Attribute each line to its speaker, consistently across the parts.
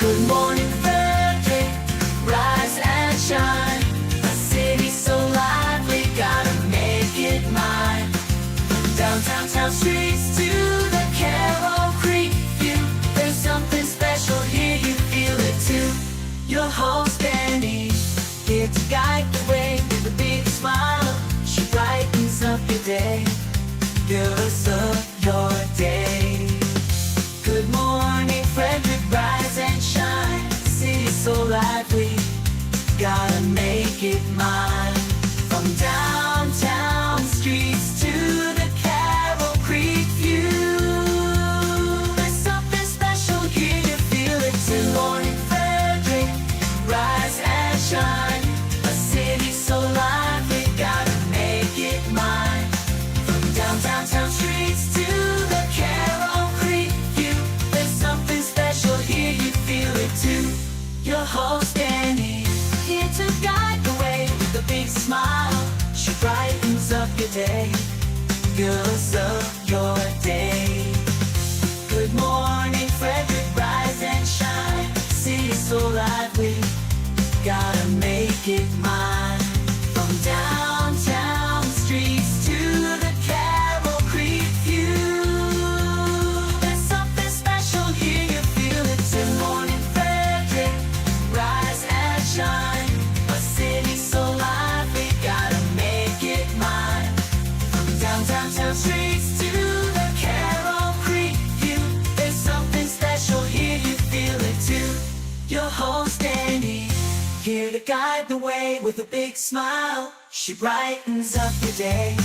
Speaker 1: Good morning, Frederick, rise and shine. A city so lively, gotta make it mine. Downtown town streets to the Carroll Creek view. There's something special here, you feel it too. Your host Dani, here to guide the way with a big smile. She brightens up your day, girls of your day. Good morning, Frederick, rise and shine. City so lively, gotta make it mine. From downtown streets to the Carroll Creek view. There's something special here, you feel it too. Good morning, Frederick, rise and shine. A city so lively, gotta make it mine. From downtown streets to the Carroll Creek view. There's something special here, you feel it too. Your host Dani, here to guide the way with a big smile. She brightens up your day, girls of your day. Good morning, Frederick, rise and shine. City so lively, gotta make it mine. From downtown streets to the Carroll Creek view. There's something special here, you feel it too. Good morning, Frederick, rise and shine. A city so lively, gotta make it mine. From downtown streets to the Carroll Creek view. There's something special here, you feel it too. Your host Dani, here to guide the way with a big smile. She brightens up your day,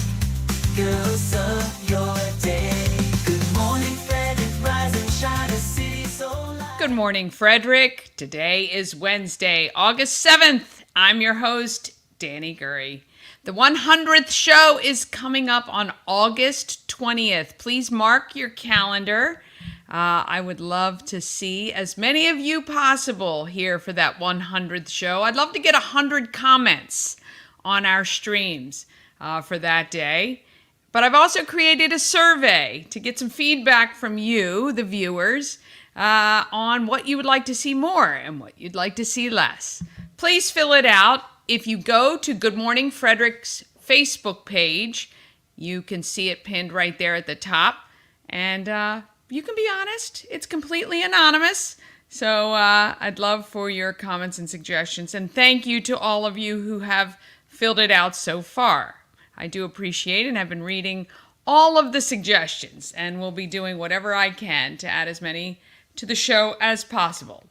Speaker 1: girls of your day. Good morning, Frederick, rise and shine. A city so lively.
Speaker 2: Good morning, Frederick. Today is Wednesday, August 7th. I'm your host, Dani Gurry. The 100th show is coming up on August 20th. Please mark your calendar. I would love to see as many of you possible here for that 100th show. I'd love to get 100 comments on our streams for that day. But I've also created a survey to get some feedback from you, the viewers, on what you would like to see more and what you'd like to see less. Please fill it out. If you go to Good Morning Frederick's Facebook page, you can see it pinned right there at the top. And you can be honest. It's completely anonymous. So I'd love for your comments and suggestions. And thank you to all of you who have filled it out so far. I do appreciate it, and I've been reading all of the suggestions and will be doing whatever I can to add as many to the show as possible.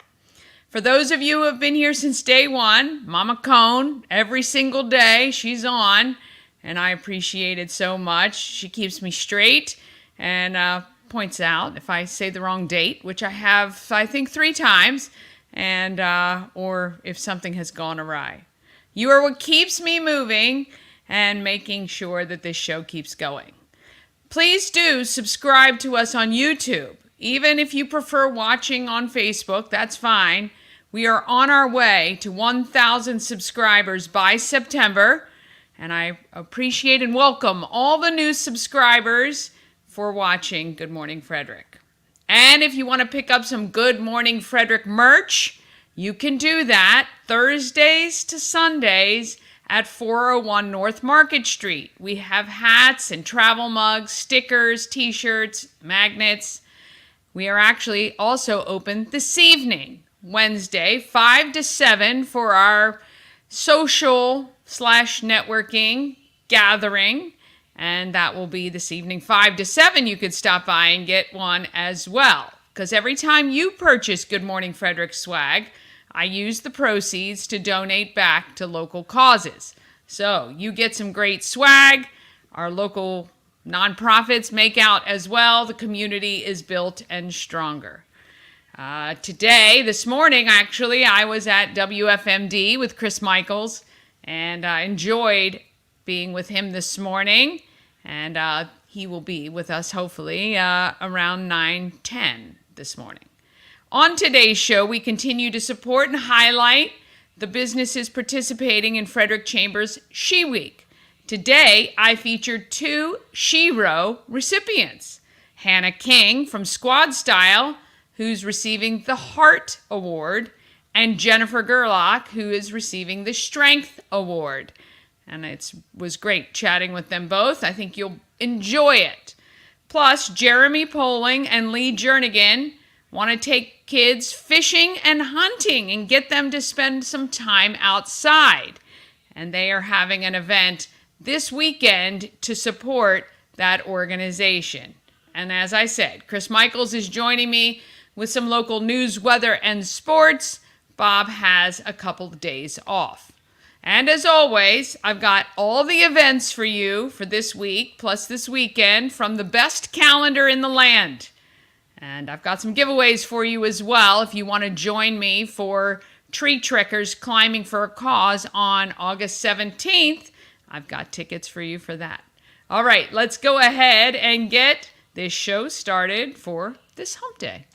Speaker 2: For those of you who have been here since day one, Mama Cone, every single day she's on, and I appreciate it so much. She keeps me straight and points out if I say the wrong date, which I have, I think, 3 times, and or if something has gone awry. You are what keeps me moving and making sure that this show keeps going. Please do subscribe to us on YouTube. Even if you prefer watching on Facebook, that's fine. We are on our way to 1,000 subscribers by September, and I appreciate and welcome all the new subscribers for watching Good Morning Frederick. And if you want to pick up some Good Morning Frederick merch, you can do that Thursdays to Sundays at 401 North Market Street. We have hats and travel mugs, stickers, t-shirts, magnets. We are actually also open this evening, Wednesday, 5 to 7 for our social/networking gathering. And that will be this evening, 5 to 7. You could stop by and get one as well. Because every time you purchase Good Morning Frederick swag, I use the proceeds to donate back to local causes. So you get some great swag. Our local nonprofits make out as well. The community is built and stronger. This morning, actually, I was at WFMD with Chris Michaels, and I enjoyed being with him this morning. And he will be with us, hopefully, around 9:10 this morning. On today's show, we continue to support and highlight the businesses participating in Frederick Chambers She Week. Today, I featured 2 SHERO recipients. Hannah King from Squadstyle, who's receiving the Heart Award, and Jennifer Gerlock, who is receiving the Strength Award. And it was great chatting with them both. I think you'll enjoy it. Plus, Jeremy Poling and Lee Jernigan want to take kids fishing and hunting and get them to spend some time outside. And they are having an event this weekend to support that organization. And as I said, Chris Michaels is joining me with some local news, weather, and sports. Bob has a couple of days off. And as always, I've got all the events for you for this week, plus this weekend, from the best calendar in the land. And I've got some giveaways for you as well if you want to join me for Tree Trekkers Climbing for a Cause on August 17th. I've got tickets for you for that. All right, let's go ahead and get this show started for this hump day.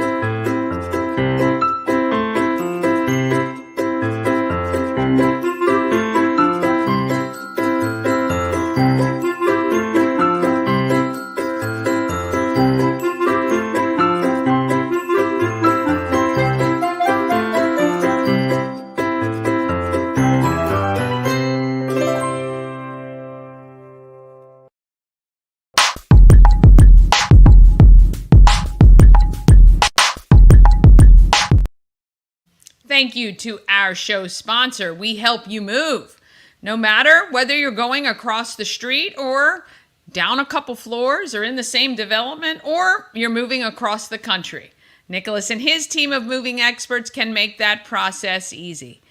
Speaker 2: Thank you to our show sponsor, We Help You Move. No matter whether you're going across the street or down a couple floors or in the same development or you're moving across the country, Nicholas and his team of moving experts can make that process easy.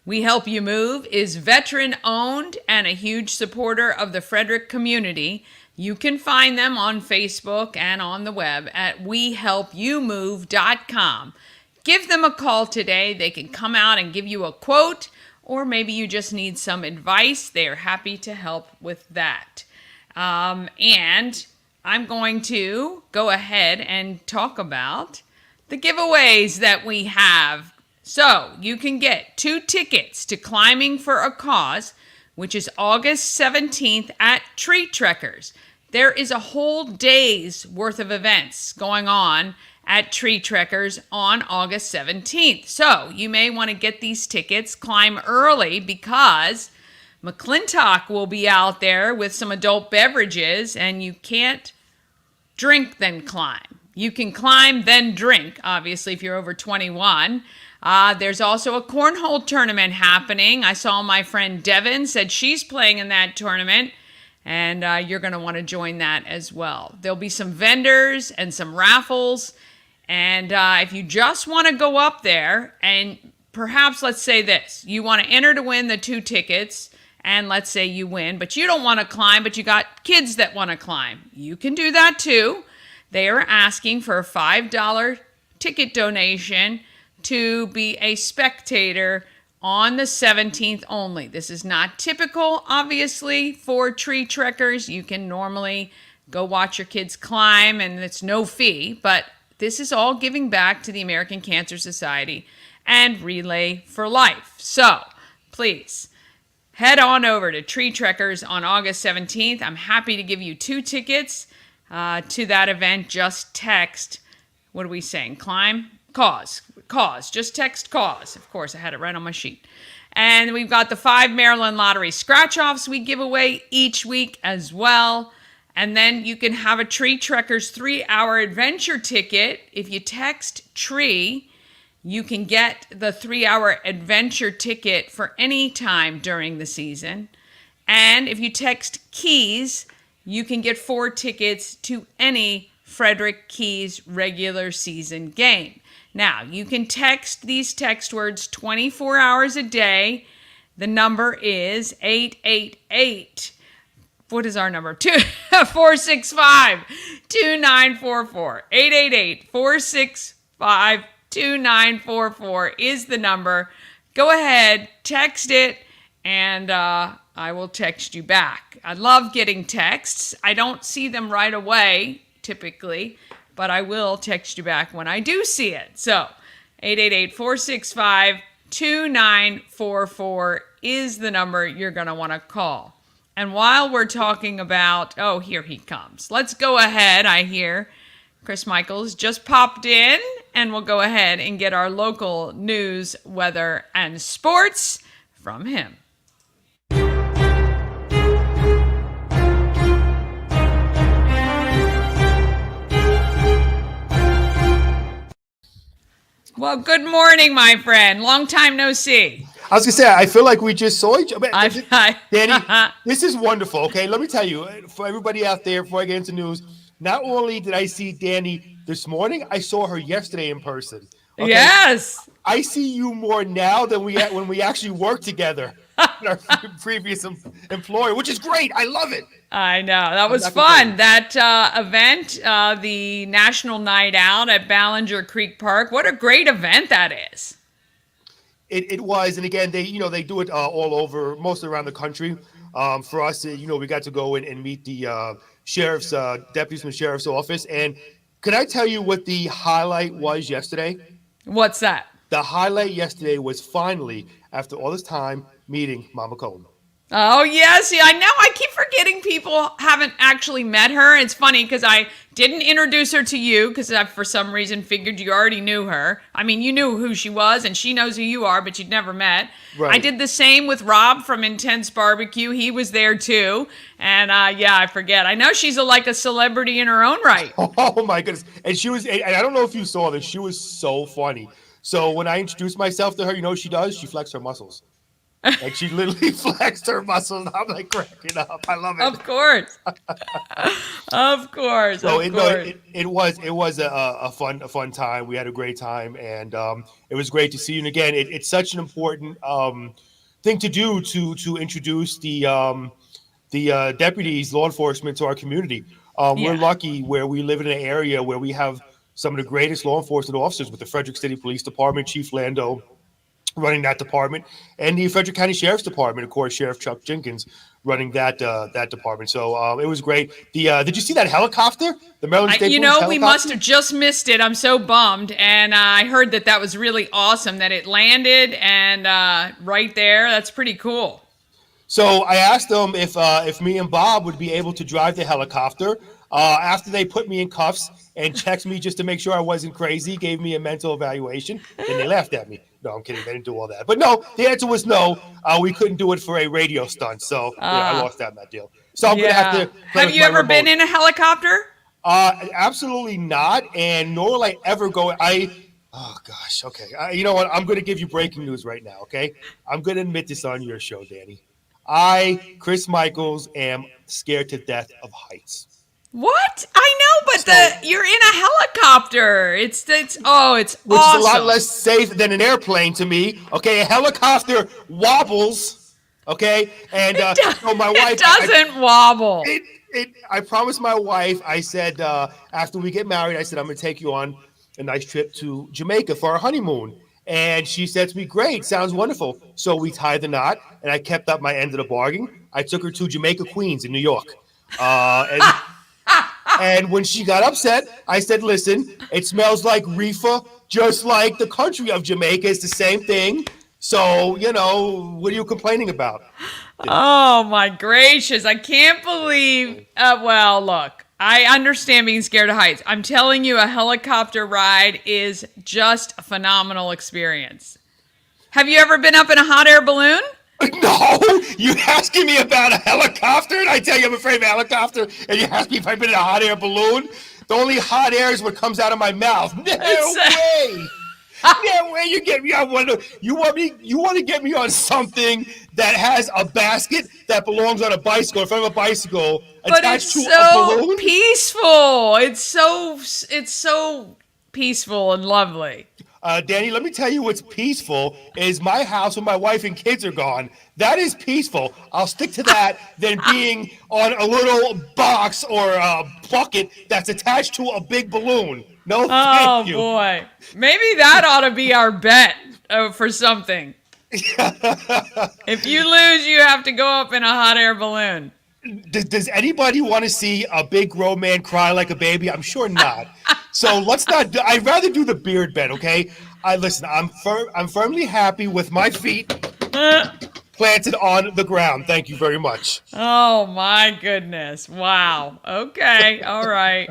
Speaker 2: We Help You Move is veteran-owned and a huge supporter of the Frederick community. You can find them on Facebook and on the web at wehelpyoumove.com. Give them a call today. They can come out and give you a quote, or maybe you just need some advice. They are happy to help with that. And I'm going to go ahead and talk about the giveaways that we have. So you can get 2 tickets to Climbing for a Cause, which is August 17th at Tree Trekkers. There is a whole day's worth of events going on at Tree Trekkers on August 17th. So you may want to get these tickets, climb early, because McClintock will be out there with some adult beverages, and you can't drink then climb. You can climb then drink, obviously, if you're over 21. There's also a cornhole tournament happening. I saw my friend Devin said she's playing in that tournament, and you're going to want to join that as well. There'll be some vendors and some raffles. And if you just want to go up there and perhaps, let's say this, you want to enter to win the 2 tickets, and let's say you win, but you don't want to climb, but you got kids that want to climb. You can do that too. They are asking for a $5 ticket donation to be a spectator on the 17th only. This is not typical, obviously, for Tree Trekkers. You can normally go watch your kids climb, and it's no fee, but this is all giving back to the American Cancer Society and Relay for Life. So please head on over to Tree Trekkers on August 17th. I'm happy to give you 2 tickets to that event. Just text, what are we saying? Climb? Cause. Just text cause. Of course, I had it right on my sheet. And we've got the 5 Maryland Lottery scratch-offs we give away each week as well. And then you can have a Tree Trekkers 3-hour adventure ticket. If you text TREE, you can get the 3-hour adventure ticket for any time during the season. And if you text KEYS, you can get 4 tickets to any Frederick Keys regular season game. Now, you can text these text words 24 hours a day. The number is 888. What is our number? 465-2944. 888-465-2944 is the number. Go ahead, text it, and I will text you back. I love getting texts. I don't see them right away, typically, but I will text you back when I do see it. So, 888-465-2944 is the number you're going to want to call. And while we're talking about, here he comes. Let's go ahead. I hear Chris Michaels just popped in, and we'll go ahead and get our local news, weather, and sports from him. Well, good morning, my friend. Long time no see.
Speaker 3: I was going to say, I feel like we just saw each other.
Speaker 2: Dani,
Speaker 3: this is wonderful, okay? Let me tell you, for everybody out there, before I get into news, not only did I see Dani this morning, I saw her yesterday in person. Okay?
Speaker 2: Yes.
Speaker 3: I see you more now than when we actually worked together in our previous employer, which is great. I love it.
Speaker 2: I know. That was fun. That event, the National Night Out at Ballinger Creek Park. What a great event that is.
Speaker 3: It was. And again, they do it all over, mostly around the country. For us, we got to go in and meet the sheriff's deputies from the sheriff's office. And could I tell you what the highlight was yesterday?
Speaker 2: What's that?
Speaker 3: The highlight yesterday was finally, after all this time, meeting Mama Cone.
Speaker 2: Oh, yes. Yeah, I know. I keep forgetting people haven't actually met her. It's funny because I didn't introduce her to you because I, for some reason, figured you already knew her. I mean, you knew who she was and she knows who you are, but you'd never met.
Speaker 3: Right.
Speaker 2: I did the same with Rob from Intense Barbecue. He was there, too. And, I forget. I know she's like a celebrity in her own right.
Speaker 3: Oh, my goodness. And I don't know if you saw this. She was so funny. So when I introduced myself to her, you know what she does? She flexed her muscles. Like she literally flexed her muscles. I'm like cracking up. I love it.
Speaker 2: Of course. Of course.
Speaker 3: So
Speaker 2: of course.
Speaker 3: It was a fun time. We had a great time, and it was great to see you. And again, it's such an important thing to do to introduce the deputies, law enforcement to our community. We're lucky where we live in an area where we have some of the greatest law enforcement officers with the Frederick City Police Department, Chief Lando running that department, and the Frederick County Sheriff's Department, of course, Sheriff Chuck Jenkins running that department. So it was great. Did you see that helicopter? The Maryland State Police helicopter?
Speaker 2: We must have just missed it. I'm so bummed. And I heard that was really awesome, that it landed and right there. That's pretty cool.
Speaker 3: So I asked them if me and Bob would be able to drive the helicopter. After they put me in cuffs and checked me just to make sure I wasn't crazy, gave me a mental evaluation, and they laughed at me. No, I'm kidding. They didn't do all that. But no, the answer was no. We couldn't do it for a radio stunt. So I lost out on that deal. So I'm going to have to.
Speaker 2: Have you ever been in a helicopter?
Speaker 3: Absolutely not. And nor will I ever go. Oh, gosh. Okay. You know what? I'm going to give you breaking news right now. Okay. I'm going to admit this on your show, Dani. Chris Michaels, am scared to death of heights.
Speaker 2: What? I know, but you're in a helicopter. It's awesome.
Speaker 3: Which is a lot less safe than an airplane to me. Okay, a helicopter wobbles. Okay, and so my wife
Speaker 2: doesn't wobble.
Speaker 3: I promised my wife. I said after we get married, I said I'm going to take you on a nice trip to Jamaica for our honeymoon. And she said to me, "Great, sounds wonderful." So we tied the knot, and I kept up my end of the bargain. I took her to Jamaica Queens in New York, and when she got upset, I said, "Listen, it smells like reefer, just like the country of Jamaica. It's the same thing. So, what are you complaining about?"
Speaker 2: Oh, my gracious. I can't believe. Well, look, I understand being scared of heights. I'm telling you, a helicopter ride is just a phenomenal experience. Have you ever been up in a hot air balloon?
Speaker 3: No, you asking me about a helicopter, and I tell you I'm afraid of a helicopter, and you ask me if I've been in a hot air balloon. The only hot air is what comes out of my mouth. No way. No way you get me on one. You want to get me on something that has a basket that belongs on a bicycle. If I have a bicycle attached to a balloon,
Speaker 2: peaceful. It's so peaceful and lovely.
Speaker 3: Dani, let me tell you what's peaceful is my house when my wife and kids are gone. That is peaceful. I'll stick to that than being on a little box or a bucket that's attached to a big balloon. No, thank you.
Speaker 2: Oh, boy. Maybe that ought to be our bet for something. If you lose, you have to go up in a hot air balloon.
Speaker 3: Does anybody want to see a big grown man cry like a baby? I'm sure not. So let's not. I'd rather do the beard bet, okay? Listen. I'm firmly happy with my feet. planted on the ground. Thank you very much.
Speaker 2: Oh my goodness. Wow. Okay. All right.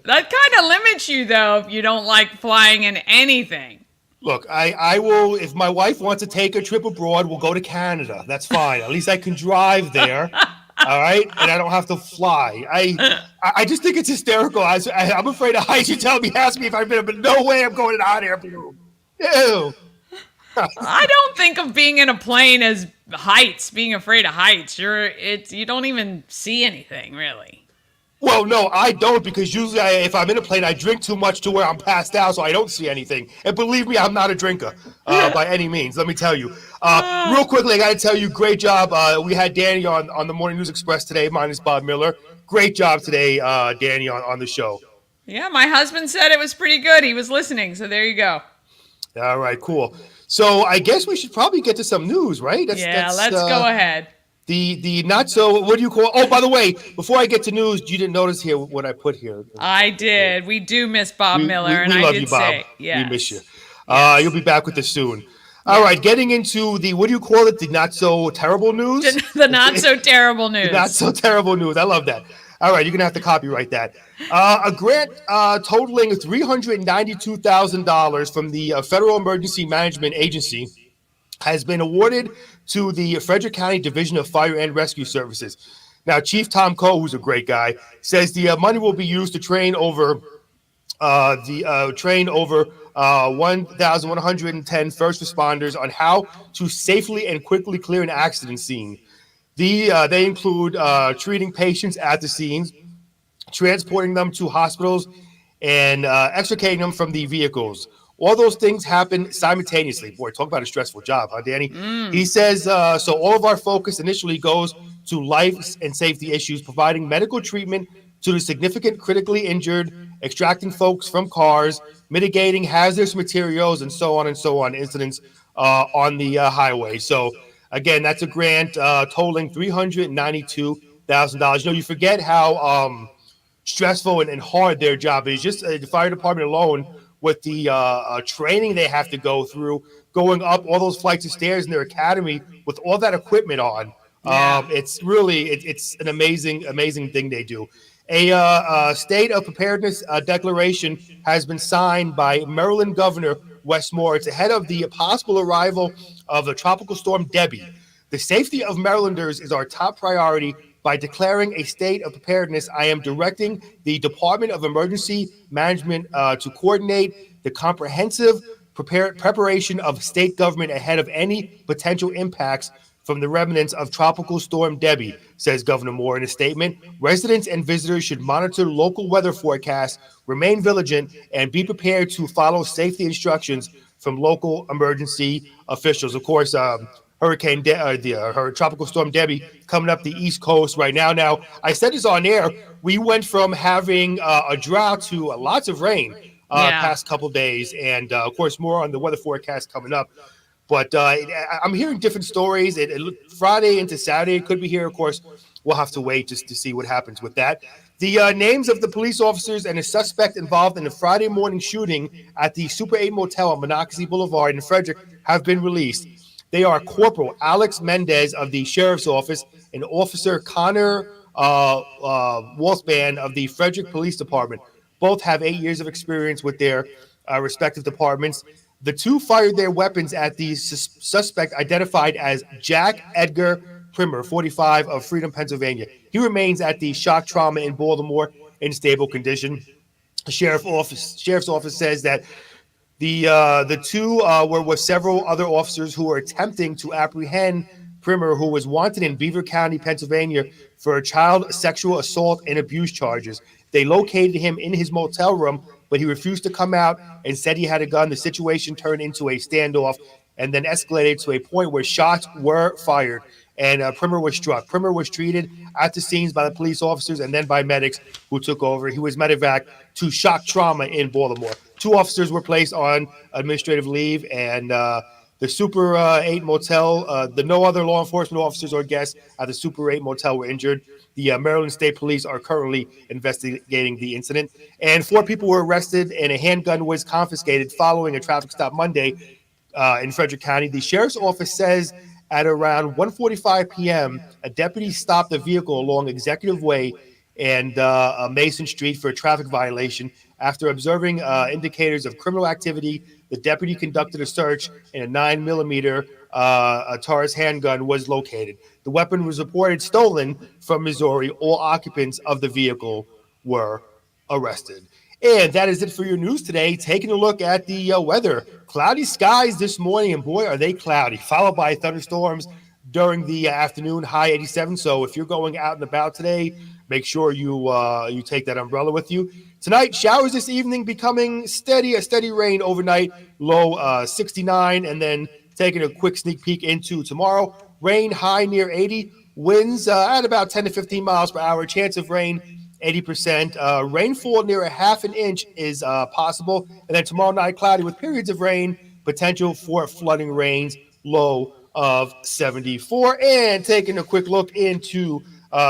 Speaker 2: That kind of limits you though if you don't like flying in anything.
Speaker 3: Look, I will, if my wife wants to take a trip abroad, we'll go to Canada. That's fine. At least I can drive there. All right. And I don't have to fly. I just think it's hysterical. I'm afraid of heights. You ask me if I've been, but no way I'm going in a hot air balloon. Ew.
Speaker 2: I don't think of being in a plane as heights, being afraid of heights. You don't even see anything really.
Speaker 3: Well, no, I don't, because usually if I'm in a plane, I drink too much to where I'm passed out, so I don't see anything. And believe me, I'm not a drinker by any means, let me tell you. Real quickly, I got to tell you, great job. We had Dani on the Morning News Express today, minus Bob Miller. Great job today, Dani, on the show.
Speaker 2: Yeah, my husband said it was pretty good. He was listening, so there you go.
Speaker 3: All right, cool. So I guess we should probably get to some news, right?
Speaker 2: Let's go ahead.
Speaker 3: The not so, what do you call, oh, by the way, before I get to news, you didn't notice here what I put here.
Speaker 2: I did. We do miss Bob Miller, and I
Speaker 3: love
Speaker 2: did
Speaker 3: you, Bob.
Speaker 2: say, yes.
Speaker 3: We miss you. You'll be back with us soon. All right, getting into the, what do you call it, the not so terrible news?
Speaker 2: The not so terrible news.
Speaker 3: Not so terrible news. I love that. All right, you're going to have to copyright that. A grant totaling $392,000 from the Federal Emergency Management Agency has been awarded to the Frederick County Division of Fire and Rescue Services. Now, Chief Tom Coe, who's a great guy, says the money will be used to train over 1,110 first responders on how to safely and quickly clear an accident scene. They include treating patients at the scenes, transporting them to hospitals, and extricating them from the vehicles. All those things happen simultaneously. Boy, talk about a stressful job, huh, Dani? He says, so all of our focus initially goes to life and safety issues, providing medical treatment to the significant critically injured, extracting folks from cars, mitigating hazardous materials, and so on incidents on the highway. So, again, that's a grant totaling $392,000. You forget how stressful and hard their job is. Just the fire department alone, with the training they have to go through, going up all those flights of stairs in their academy with all that equipment on. It's really, it's an amazing thing they do. A state of preparedness declaration has been signed by Maryland Governor Wes Moore. It's ahead of the possible arrival of the tropical storm Debbie. The safety of Marylanders is our top priority. By declaring a state of preparedness, I am directing the Department of Emergency Management to coordinate the comprehensive preparation of state government ahead of any potential impacts from the remnants of Tropical Storm Debbie, says Governor Moore in a statement. Residents and visitors should monitor local weather forecasts, remain vigilant, and be prepared to follow safety instructions from local emergency officials. Of course, Tropical Storm Debbie coming up the East Coast right now. Now, I said this on air. We went from having a drought to lots of rain past couple days, and of course, more on the weather forecast coming up. But I'm hearing different stories. Friday into Saturday, it could be here. Of course, we'll have to wait just to see what happens with that. The names of the police officers and a suspect involved in the Friday morning shooting at the Super 8 Motel on Monocacy Boulevard in Frederick have been released. They are Corporal Alex Mendez of the Sheriff's Office and Officer Connor Wolfsband of the Frederick Police Department. Both have 8 years of experience with their respective departments. The two fired their weapons at the suspect identified as Jack Edgar Primer, 45, of Freedom, Pennsylvania. He remains at the shock trauma in Baltimore in stable condition. The Sheriff's Office says that the two were with several other officers who were attempting to apprehend Primer, who was wanted in Beaver County, Pennsylvania, for child sexual assault and abuse charges. They located him in his motel room, but he refused to come out and said he had a gun. The situation turned into a standoff and then escalated to a point where shots were fired and Primer was struck. Primer was treated at the scenes by the police officers and then by medics who took over. He was medevaced to shock trauma in Baltimore. 2 officers were placed on administrative leave, and the Super 8 Motel, no other law enforcement officers or guests at the Super 8 Motel were injured. The Maryland State Police are currently investigating the incident. And 4 people were arrested, and a handgun was confiscated following a traffic stop Monday in Frederick County. The Sheriff's Office says At around 1:45 p.m., a deputy stopped the vehicle along Executive Way and Mason Street for a traffic violation. After observing indicators of criminal activity, the deputy conducted a search, and a 9mm a Taurus handgun was located. The weapon was reported stolen from Missouri. All occupants of the vehicle were arrested. And that is it for your news today. Taking a look at the weather. Cloudy skies this morning, and boy, are they cloudy, followed by thunderstorms during the afternoon, high 87. So if you're going out and about today, make sure you take that umbrella with you. Tonight, showers this evening, becoming a steady rain overnight, low 69, and then taking a quick sneak peek into tomorrow. Rain high near 80, winds at about 10 to 15 miles per hour, chance of rain 80%. Rainfall near a half an inch is possible. And then tomorrow night, cloudy with periods of rain, potential for flooding rains, low of 74. And taking a quick look into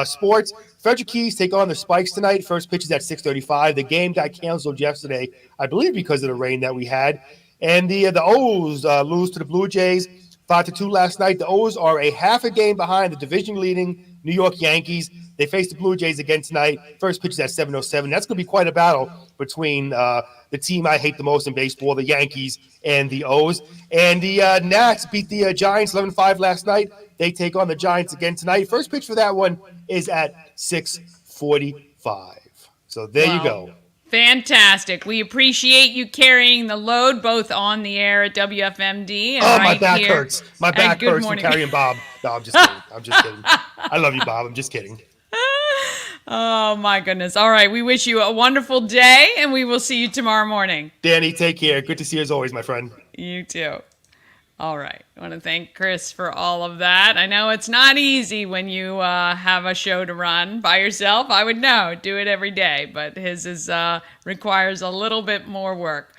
Speaker 3: sports. Frederick Keys take on the Spikes tonight. First pitch is at 6:35. The game got canceled yesterday, I believe because of the rain that we had. And the O's lose to the Blue Jays 5-2 last night. The O's are a half a game behind the division-leading New York Yankees. They face the Blue Jays again tonight. First pitch is at 7:07. That's going to be quite a battle between the team I hate the most in baseball, the Yankees, and the O's. And the Nats beat the Giants 11-5 last night. They take on the Giants again tonight. First pitch for that one is at 6:45. So there you go.
Speaker 2: Fantastic. We appreciate you carrying the load both on the air at WFMD and
Speaker 3: my back hurts. My back hurts from
Speaker 2: Morning.
Speaker 3: carrying Bob. No, I'm just kidding. I'm just kidding. I love you, Bob. I'm just kidding.
Speaker 2: Oh, my goodness. All right. We wish you a wonderful day, and we will see you tomorrow morning.
Speaker 3: Dani, take care. Good to see you as always, my friend.
Speaker 2: You too. All right. I want to thank Chris for all of that. I know it's not easy when you have a show to run by yourself. I would know. Do it every day. But his requires a little bit more work.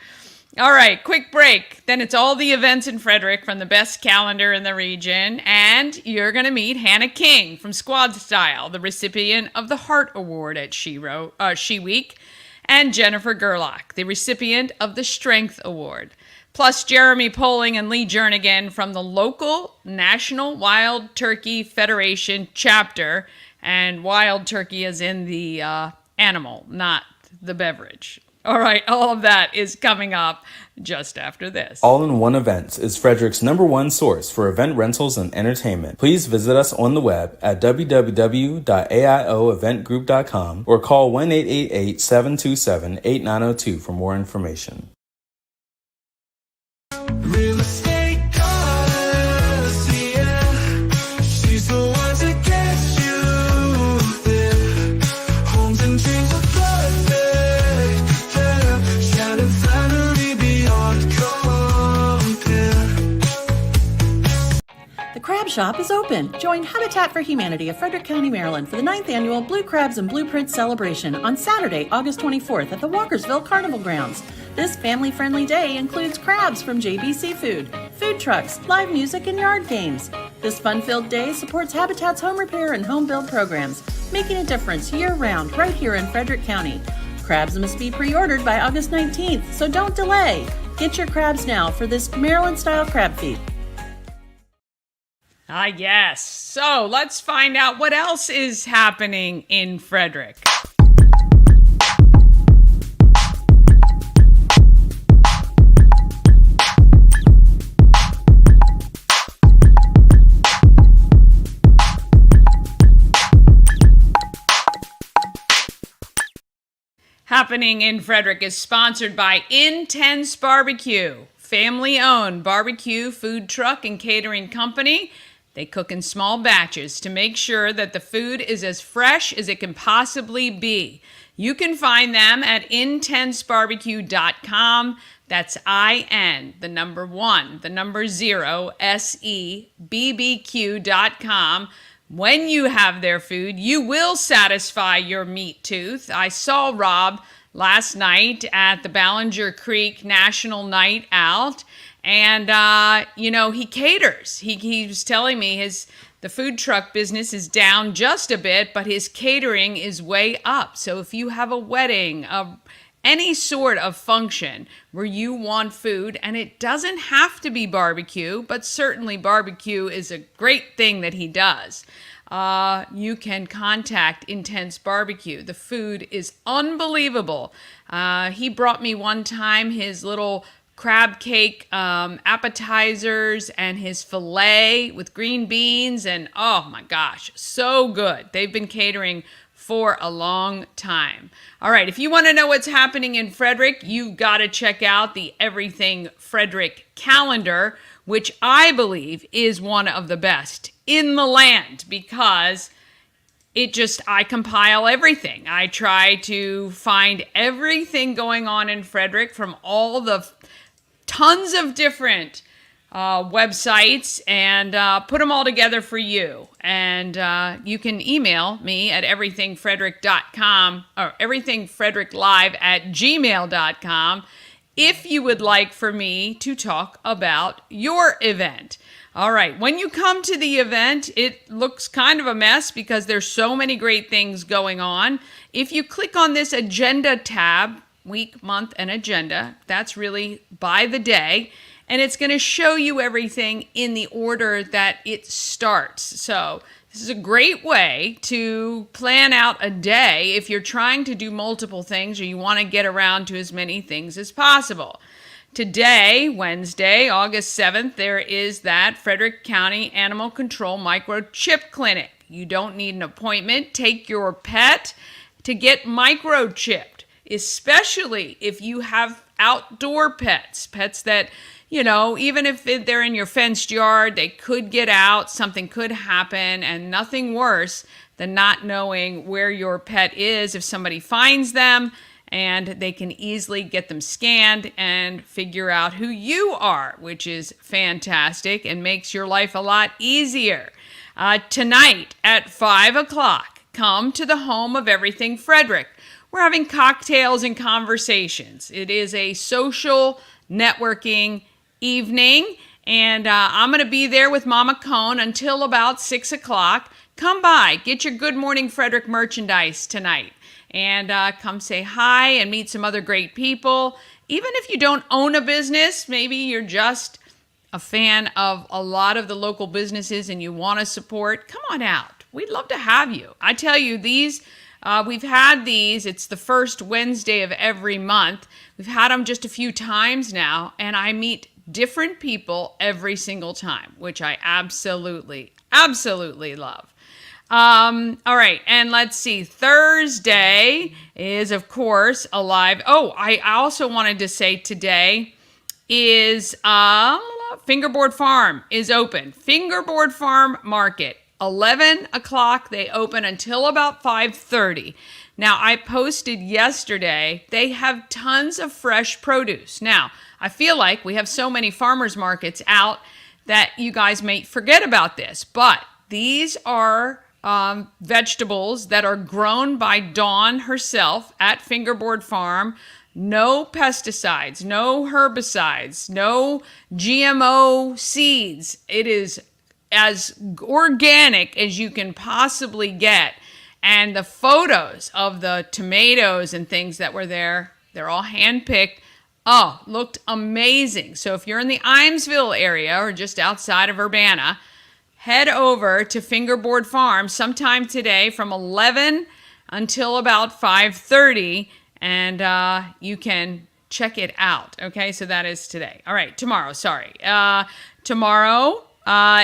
Speaker 2: All right. Quick break. Then it's all the events in Frederick from the best calendar in the region. And you're going to meet Hannah King from Squadstyle, the recipient of the Heart Award at SHERO, She Week, and Jennifer Gerlock, the recipient of the Strength Award. Plus Jeremy Poling and Lee Jernigan from the local National Wild Turkey Federation chapter. And wild turkey is in the animal, not the beverage. All right, all of that is coming up just after this.
Speaker 4: All-in-One Events is Frederick's #1 source for event rentals and entertainment. Please visit us on the web at www.aioeventgroup.com or call 1-888-727-8902 for more information.
Speaker 1: Real estate goddess, yeah. She's the one to get you there. Homes and dreams are perfect, yeah. Shining finally beyond compare.
Speaker 5: The Crab Shop is open. Join Habitat for Humanity of Frederick County, Maryland for the 9th annual Blue Crabs and Blueprints celebration on Saturday, August 24th at the Walkersville Carnival Grounds. This family-friendly day includes crabs from JB Seafood, food trucks, live music, and yard games. This fun-filled day supports Habitat's home repair and home build programs, making a difference year-round right here in Frederick County. Crabs must be pre-ordered by August 19th, so don't delay. Get your crabs now for this Maryland-style crab feast.
Speaker 2: Ah, yes. So let's find out what else is happening in Frederick. Happening in Frederick is sponsored by Intense Barbecue, family-owned barbecue, food truck, and catering company. They cook in small batches to make sure that the food is as fresh as it can possibly be. You can find them at intensebarbecue.com. That's IN, the number 1, the number 0, SEBBQ.com. When you have their food, you will satisfy your meat tooth. I saw Rob last night at the Ballinger Creek National Night Out, and, he caters. He was telling me the food truck business is down just a bit, but his catering is way up. So if you have a wedding, any sort of function where you want food, and it doesn't have to be barbecue, but certainly barbecue is a great thing that he does. You can contact Intense Barbecue. The food is unbelievable. He brought me one time his little crab cake appetizers and his filet with green beans, and oh my gosh, so good. They've been catering for a long time. All right, if you want to know what's happening in Frederick, you've got to check out the Everything Frederick calendar, which I believe is one of the best in the land, because I compile everything. I try to find everything going on in Frederick from all the tons of different websites and put them all together for you. And you can email me at everythingfrederick.com or everythingfredericklive@gmail.com if you would like for me to talk about your event. All right, when you come to the event, it looks kind of a mess because there's so many great things going on. If you click on this agenda tab, week, month, and agenda, that's really by the day, and it's going to show you everything in the order that it starts. So this is a great way to plan out a day if you're trying to do multiple things or you want to get around to as many things as possible. Today, Wednesday, August 7th, there is that Frederick County Animal Control Microchip Clinic. You don't need an appointment. Take your pet to get microchipped, especially if you have outdoor pets that, even if they're in your fenced yard, they could get out, something could happen, and nothing worse than not knowing where your pet is if somebody finds them, and they can easily get them scanned and figure out who you are, which is fantastic and makes your life a lot easier. Tonight at 5 o'clock, come to the home of Everything Frederick. We're having cocktails and conversations. It is a social networking evening, and I'm going to be there with Mama Cone until about 6 o'clock. Come by, get your Good Morning Frederick merchandise tonight, and come say hi and meet some other great people. Even if you don't own a business, maybe you're just a fan of a lot of the local businesses and you want to support, come on out. We'd love to have you. I tell you, we've had these. It's the first Wednesday of every month. We've had them just a few times now, and I meet different people every single time, which I absolutely love. All right, and let's see. Thursday is, of course, a live. Oh, I also wanted to say today is Fingerboard Farm is open. Fingerboard Farm Market, 11 o'clock. They open until about 5:30. Now, I posted yesterday, they have tons of fresh produce. Now, I feel like we have so many farmers markets out that you guys may forget about this, but these are vegetables that are grown by Dawn herself at Fingerboard Farm. No pesticides, no herbicides, no GMO seeds. It is as organic as you can possibly get. And the photos of the tomatoes and things that were there, they're all hand-picked. Oh, looked amazing. So if you're in the Imesville area or just outside of Urbana, head over to Fingerboard Farm sometime today from 11 until about 5:30, and you can check it out. Okay, so that is today. All right, tomorrow, sorry. Tomorrow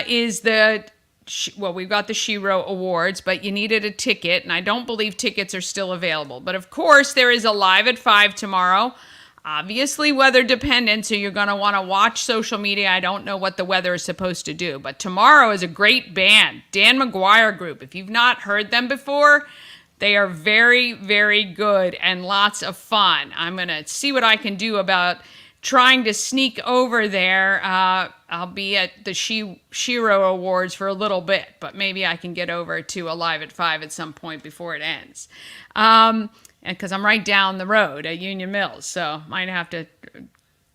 Speaker 2: is we've got the SHERO Awards, but you needed a ticket, and I don't believe tickets are still available. But of course, there is a Live at 5 tomorrow. Obviously weather dependent, so you're going to want to watch social media. I don't know what the weather is supposed to do, but tomorrow is a great band, Dan McGuire Group. If you've not heard them before, they are very, very good and lots of fun. I'm going to see what I can do about trying to sneak over there. I'll be at the SHERO Awards for a little bit, but maybe I can get over to a Live at 5 at some point before it ends. Because I'm right down the road at Union Mills, so might have to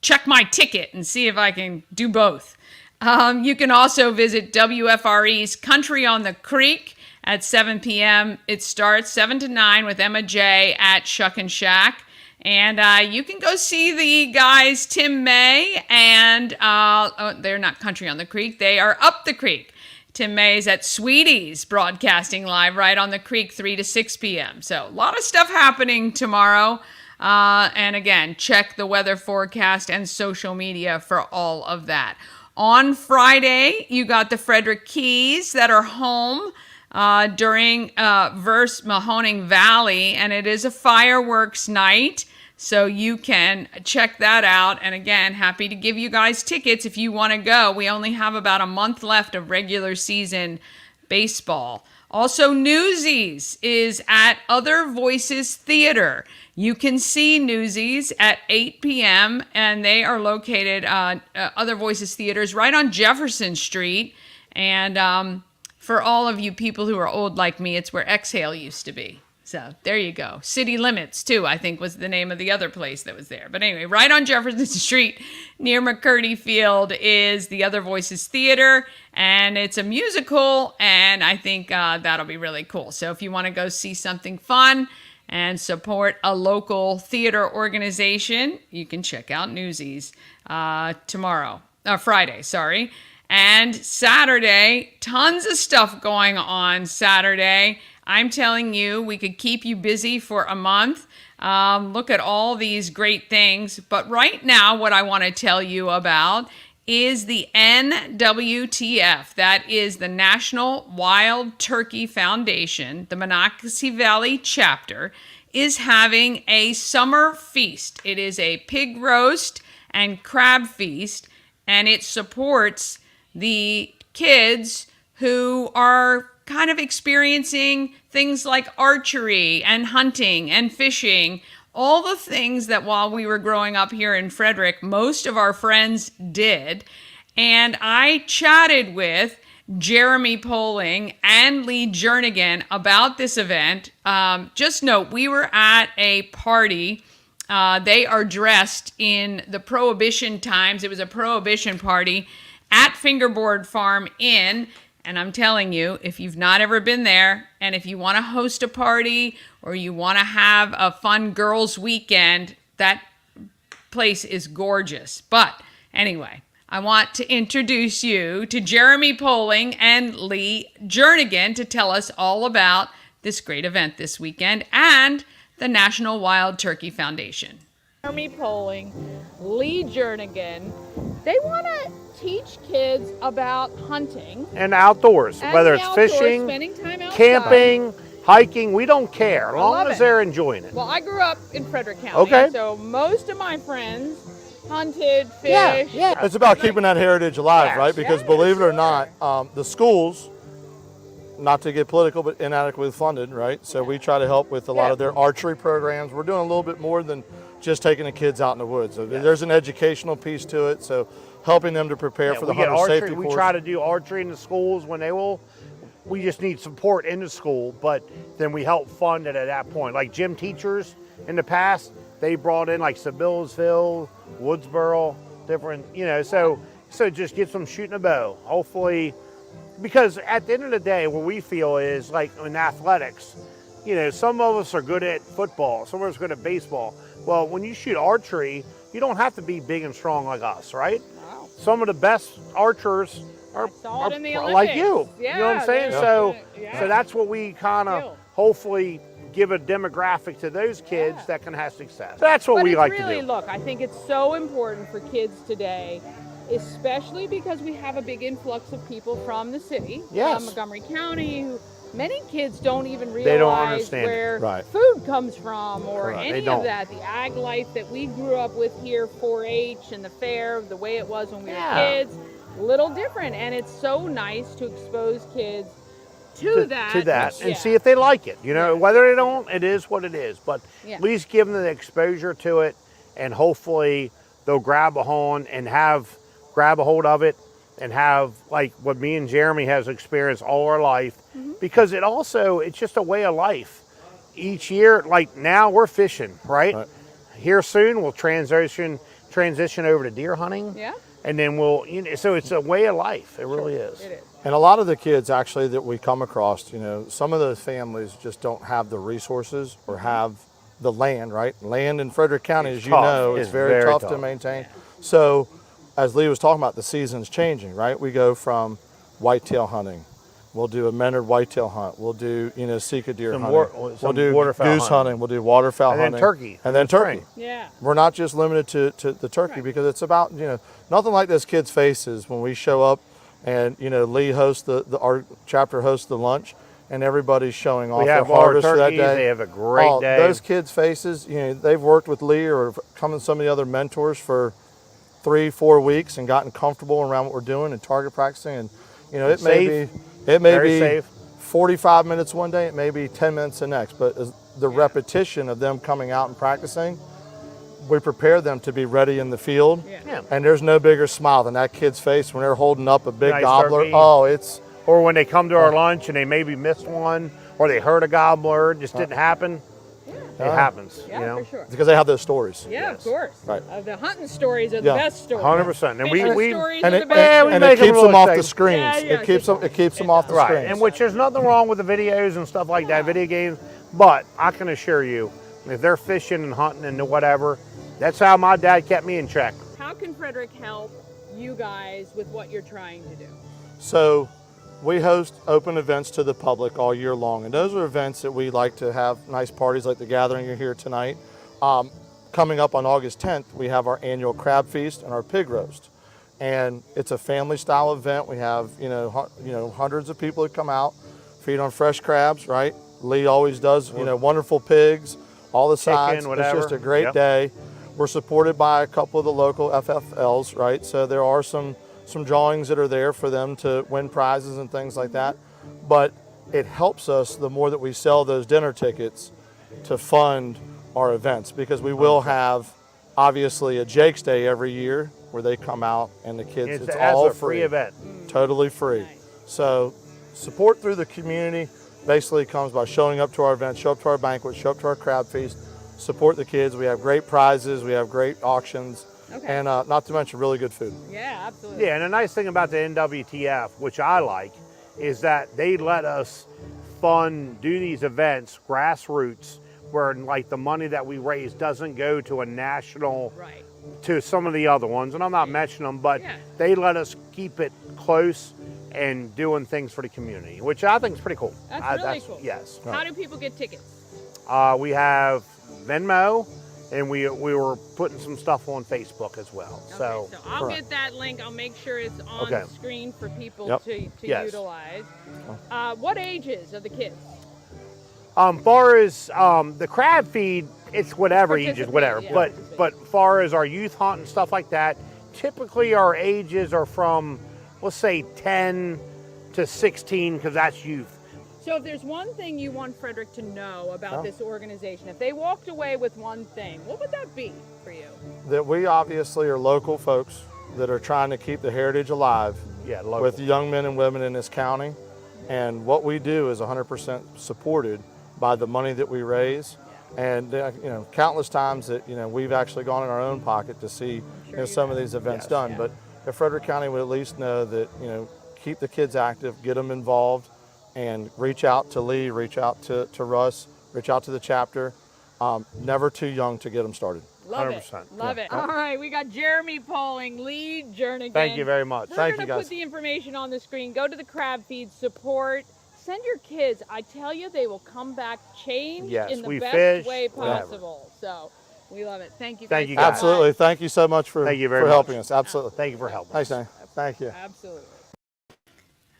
Speaker 2: check my ticket and see if I can do both. You can also visit WFRE's Country on the Creek at 7 p.m. It starts 7 to 9 with Emma J. at Shuck and Shack. And you can go see the guys, Tim May, and they're not Country on the Creek. They are Up the Creek. Tim May's at Sweetie's broadcasting live right on the creek 3 to 6 p.m. So a lot of stuff happening tomorrow. And again, check the weather forecast and social media for all of that. On Friday, you got the Frederick Keys that are home during Verse Mahoning Valley, and it is a fireworks night. So you can check that out. And again, happy to give you guys tickets if you want to go. We only have about a month left of regular season baseball. Also, Newsies is at Other Voices Theater. You can see Newsies at 8 p.m. and they are located Other Voices Theaters right on Jefferson Street. And for all of you people who are old like me, it's where Exhale used to be. So there you go. City Limits, too, I think was the name of the other place that was there. But anyway, right on Jefferson Street near McCurdy Field is the Other Voices Theater. And it's a musical, and I think that'll be really cool. So if you want to go see something fun and support a local theater organization, you can check out Newsies Friday, sorry. And Saturday, tons of stuff going on Saturday. I'm telling you, we could keep you busy for a month. Look at all these great things. But right now, what I want to tell you about is the NWTF. That is the National Wild Turkey Foundation. The Monocacy Valley chapter is having a summer feast. It is a pig roast and crab feast, and it supports the kids who are kind of experiencing things like archery and hunting and fishing, all the things that while we were growing up here in Frederick, most of our friends did. And I chatted with Jeremy Poling and Lee Jernigan about this event. Just note, we were at a party. They are dressed in the Prohibition times. It was a Prohibition party at Fingerboard Farm Inn. And I'm telling you, if you've not ever been there, and if you want to host a party or you want to have a fun girls' weekend, that place is gorgeous. But anyway, I want to introduce you to Jeremy Poling and Lee Jernigan to tell us all about this great event this weekend and the National Wild Turkey Foundation. Jeremy Poling, Lee Jernigan, they want to teach kids about hunting
Speaker 6: and outdoors,
Speaker 2: and
Speaker 6: whether it's
Speaker 2: outdoors,
Speaker 6: fishing,
Speaker 2: spending time outside,
Speaker 6: camping, hiking. We don't care as long as
Speaker 2: it.
Speaker 6: they're enjoying it.
Speaker 2: Well, I grew up in Frederick County,
Speaker 6: Okay.
Speaker 2: So most of my friends hunted, fished.
Speaker 6: Yeah.
Speaker 7: It's about keeping that heritage alive,
Speaker 6: Yes.
Speaker 7: right? Because believe it or not, the schools, not to get political, but inadequately funded, right? So we try to help with a lot of their archery programs. We're doing a little bit more than just taking the kids out in the woods. So there's an educational piece to it. So helping them to prepare for the
Speaker 6: we get
Speaker 7: hunter safety
Speaker 6: archery. We
Speaker 7: course.
Speaker 6: try to do archery in the schools when they will. We just need support in the school, but then we help fund it at that point. Like gym teachers in the past, they brought in like Sevillesville, Woodsboro, different, so just get them shooting a bow. Hopefully, because at the end of the day, what we feel is like in athletics, some of us are good at football, some of us are good at baseball. Well, when you shoot archery, you don't have to be big and strong like us, right?
Speaker 2: Wow.
Speaker 6: Some of the best archers are
Speaker 2: in the
Speaker 6: like you.
Speaker 2: Olympics.
Speaker 6: You know what I'm saying?
Speaker 2: Yeah.
Speaker 6: So that's what we kind of hopefully give a demographic to those kids that can have success. That's what we like to do.
Speaker 2: Look, I think it's so important for kids today, especially because we have a big influx of people from the city, from Montgomery County, who many kids don't even realize where food comes from or any of that. The ag life that we grew up with here, 4-H and the fair, the way it was when we were kids, a little different. And it's so nice to expose kids to that
Speaker 6: and see if they like it. Whether they don't, it is what it is. But at least give them the exposure to it, and hopefully they'll grab a hold of it and have like what me and Jeremy has experienced all our life, because it's just a way of life. Each year, like now we're fishing, right? Here soon we'll transition over to deer hunting. Yeah. And then so it's a way of life. It really is.
Speaker 2: It is.
Speaker 7: And a lot of the kids actually that we come across, some of those families just don't have the resources or have the land, right? Land in Frederick County,
Speaker 6: It's
Speaker 7: as you
Speaker 6: tough.
Speaker 7: know,
Speaker 6: It's
Speaker 7: it's very
Speaker 6: very
Speaker 7: tough to
Speaker 6: tough.
Speaker 7: maintain. So, as Lee was talking about, the season's changing, right? We go from whitetail hunting. We'll do a Menard whitetail hunt. We'll do, Sika deer
Speaker 6: Some
Speaker 7: hunting.
Speaker 6: some
Speaker 7: We'll do
Speaker 6: waterfowl
Speaker 7: goose hunting. We'll do waterfowl
Speaker 6: And then
Speaker 7: hunting.
Speaker 6: turkey
Speaker 7: And then
Speaker 6: in the
Speaker 7: turkey.
Speaker 6: spring.
Speaker 2: Yeah.
Speaker 7: We're not just limited to the turkey because it's about, nothing like those kids' faces when we show up and, Lee hosts our chapter hosts the lunch and everybody's showing off
Speaker 6: We
Speaker 7: their
Speaker 6: have our
Speaker 7: harvest for that
Speaker 6: turkeys.
Speaker 7: day.
Speaker 6: They have a great day.
Speaker 7: Those kids' faces, they've worked with Lee or come with some of the other mentors for 3-4 weeks and gotten comfortable around what we're doing and target practicing. And, it may
Speaker 6: Very
Speaker 7: be
Speaker 6: safe.
Speaker 7: 45 minutes one day, it may be 10 minutes the next, but the repetition of them coming out and practicing, we prepare them to be ready in the field.
Speaker 6: Yeah.
Speaker 7: And there's no bigger smile than that kid's face when they're holding up a big
Speaker 6: Nice
Speaker 7: gobbler.
Speaker 6: turkey.
Speaker 7: Oh, it's
Speaker 6: Or when they come to our lunch and they maybe missed one, or they heard a gobbler, it just didn't happen. It happens,
Speaker 8: Yeah, for sure.
Speaker 7: because they have those stories.
Speaker 8: Yeah, of course.
Speaker 7: Right.
Speaker 8: The hunting stories are the
Speaker 7: Yeah.
Speaker 8: best stories.
Speaker 6: 100%. And we
Speaker 8: Fishing stories
Speaker 7: And
Speaker 8: are
Speaker 7: it,
Speaker 8: the best.
Speaker 6: Yeah, we
Speaker 7: and
Speaker 6: make
Speaker 7: it
Speaker 6: 'em
Speaker 7: keeps
Speaker 6: a
Speaker 7: them
Speaker 6: little
Speaker 7: off the
Speaker 6: exciting.
Speaker 7: screens.
Speaker 8: Yeah, yeah,
Speaker 7: it keeps them. It keeps them off the
Speaker 6: right,
Speaker 7: screens.
Speaker 6: and which there's nothing wrong with the videos and stuff like that, video games. But I can assure you, if they're fishing and hunting and whatever, that's how my dad kept me in check.
Speaker 8: How can Frederick help you guys with what you're trying to do?
Speaker 7: So we host open events to the public all year long, and those are events that we like to have nice parties like the gathering you're here tonight. Coming up on August 10th, we have our annual crab feast and our pig roast, and it's a family style event. We have hundreds of people that come out, feed on fresh crabs. Right, Lee always does wonderful pigs, all the sides.
Speaker 6: whatever.
Speaker 7: It's just a great
Speaker 6: Yep.
Speaker 7: day. We're supported by a couple of the local FFLs, right? So there are some drawings that are there for them to win prizes and things like that. But it helps us the more that we sell those dinner tickets to fund our events, because we will have obviously a Jake's Day every year where they come out and the kids, it's
Speaker 6: as
Speaker 7: all
Speaker 6: a free event.
Speaker 7: totally free. So support through the community basically comes by showing up to our events, show up to our banquet, show up to our crab feast, support the kids. We have great prizes, we have great auctions, and not to mention really good food.
Speaker 8: Yeah, absolutely.
Speaker 6: Yeah, and the nice thing about the NWTF, which I like, is that they let us do these events, grassroots, where like the money that we raise doesn't go to a national,
Speaker 8: Right.
Speaker 6: to some of the other ones, and I'm not mentioning them, but they let us keep it close and doing things for the community, which I think is pretty cool.
Speaker 8: That's really cool.
Speaker 6: Yes.
Speaker 8: How do people get tickets?
Speaker 6: We have Venmo, and we were putting some stuff on Facebook as well. So
Speaker 8: Okay, so I'll get that link. I'll make sure it's on
Speaker 6: Okay.
Speaker 8: the screen for people
Speaker 7: Yep.
Speaker 8: to
Speaker 6: Yes.
Speaker 8: utilize. What ages are the kids?
Speaker 6: far as the crab feed, it's whatever ages, whatever.
Speaker 8: Yeah,
Speaker 6: But far as our youth hunt and stuff like that, typically our ages are from, let's say, 10 to 16, because that's youth.
Speaker 8: So if there's one thing you want Frederick to know about this organization, if they walked away with one thing, what would that be for you?
Speaker 7: That we obviously are local folks that are trying to keep the heritage alive
Speaker 6: Yeah, local.
Speaker 7: with young men and women in this county. And what we do is 100% supported by the money that we raise. And countless times that we've actually gone in our own pocket to see some of these events done. But if Frederick County would at least know that keep the kids active, get them involved, and reach out to Lee, reach out to Russ, reach out to the chapter. Never too young to get them started.
Speaker 8: Love
Speaker 6: 100%.
Speaker 8: it. Love it. All right, we got Jeremy Poling, Lee Jernigan.
Speaker 6: Thank you very much.
Speaker 8: We're
Speaker 7: Thank
Speaker 8: gonna
Speaker 7: you, guys.
Speaker 8: put the information on the screen. Go to the crab feed, support. Send your kids. I tell you, they will come back changed
Speaker 6: Yes,
Speaker 8: in the
Speaker 6: we
Speaker 8: best
Speaker 6: fish,
Speaker 8: way
Speaker 6: whatever.
Speaker 8: possible. So we love it. Thank you.
Speaker 6: Thank
Speaker 8: guys
Speaker 6: you,
Speaker 8: so
Speaker 6: guys.
Speaker 8: much.
Speaker 7: Absolutely. Thank you so much for
Speaker 6: Thank you very
Speaker 7: helping
Speaker 6: much.
Speaker 7: us. Absolutely.
Speaker 6: Thank you for helping.
Speaker 7: Thanks, Dani. Thank you.
Speaker 8: Absolutely.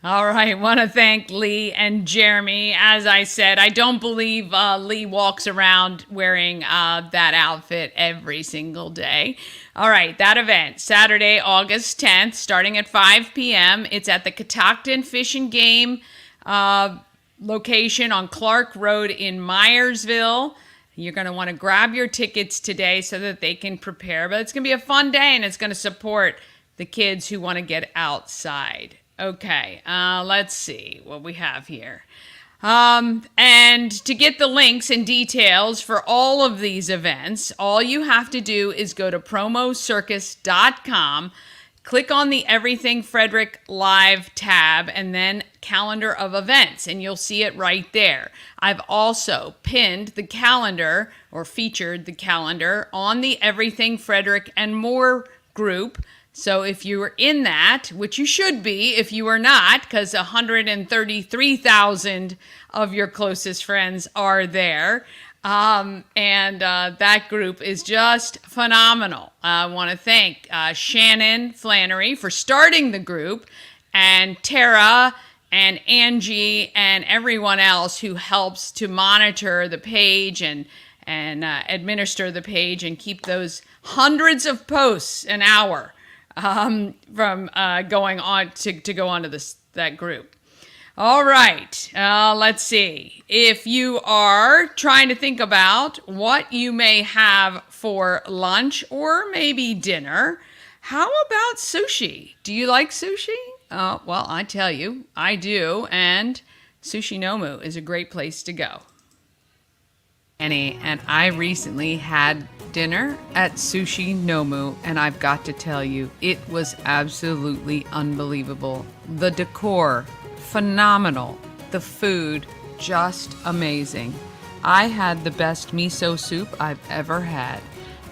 Speaker 2: All right, want to thank Lee and Jeremy. As I said, I don't believe Lee walks around wearing that outfit every single day. All right, that event, Saturday, August 10th, starting at 5 p.m. It's at the Catoctin Fish and Game location on Clark Road in Myersville. You're going to want to grab your tickets today so that they can prepare. But it's going to be a fun day, and it's going to support the kids who want to get outside. Okay, let's see what we have here. And to get the links and details for all of these events, all you have to do is go to promocircus.com, click on the Everything Frederick Live tab and then calendar of events, and you'll see it right there. I've also pinned the calendar or featured the calendar on the Everything Frederick and More group. So if you are in that, which you should be if you are not, because 133,000 of your closest friends are there, that group is just phenomenal. I want to thank Shannon Flannery for starting the group, and Tara and Angie and everyone else who helps to monitor the page and administer the page and keep those hundreds of posts an hour from going on to go onto that group. All right, let's see. If you are trying to think about what you may have for lunch or maybe dinner, how about sushi? Do you like sushi? Well, I tell you, I do, and Sushi Nomu is a great place to go. Annie, and I recently had dinner at Sushi Nomu, and I've got to tell you, it was absolutely unbelievable. The decor, phenomenal. The food, just amazing. I had the best miso soup I've ever had.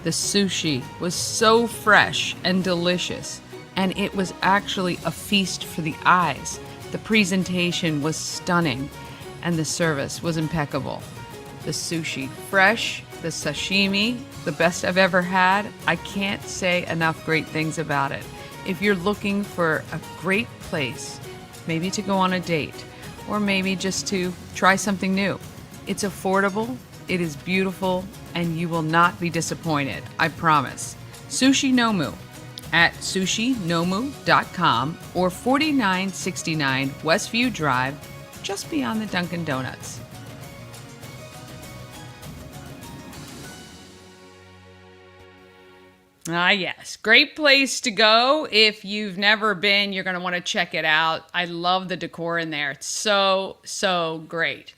Speaker 2: The sushi was so fresh and delicious, and it was actually a feast for the eyes. The presentation was stunning, and the service was impeccable. The sushi, fresh, the sashimi, the best I've ever had. I can't say enough great things about it. If you're looking for a great place, maybe to go on a date, or maybe just to try something new, it's affordable, it is beautiful, and you will not be disappointed, I promise. Sushi Nomu at sushinomu.com or 4969 Westview Drive, just beyond the Dunkin' Donuts. Yes. Great place to go. If you've never been, you're going to want to check it out. I love the decor in there. It's so, so great.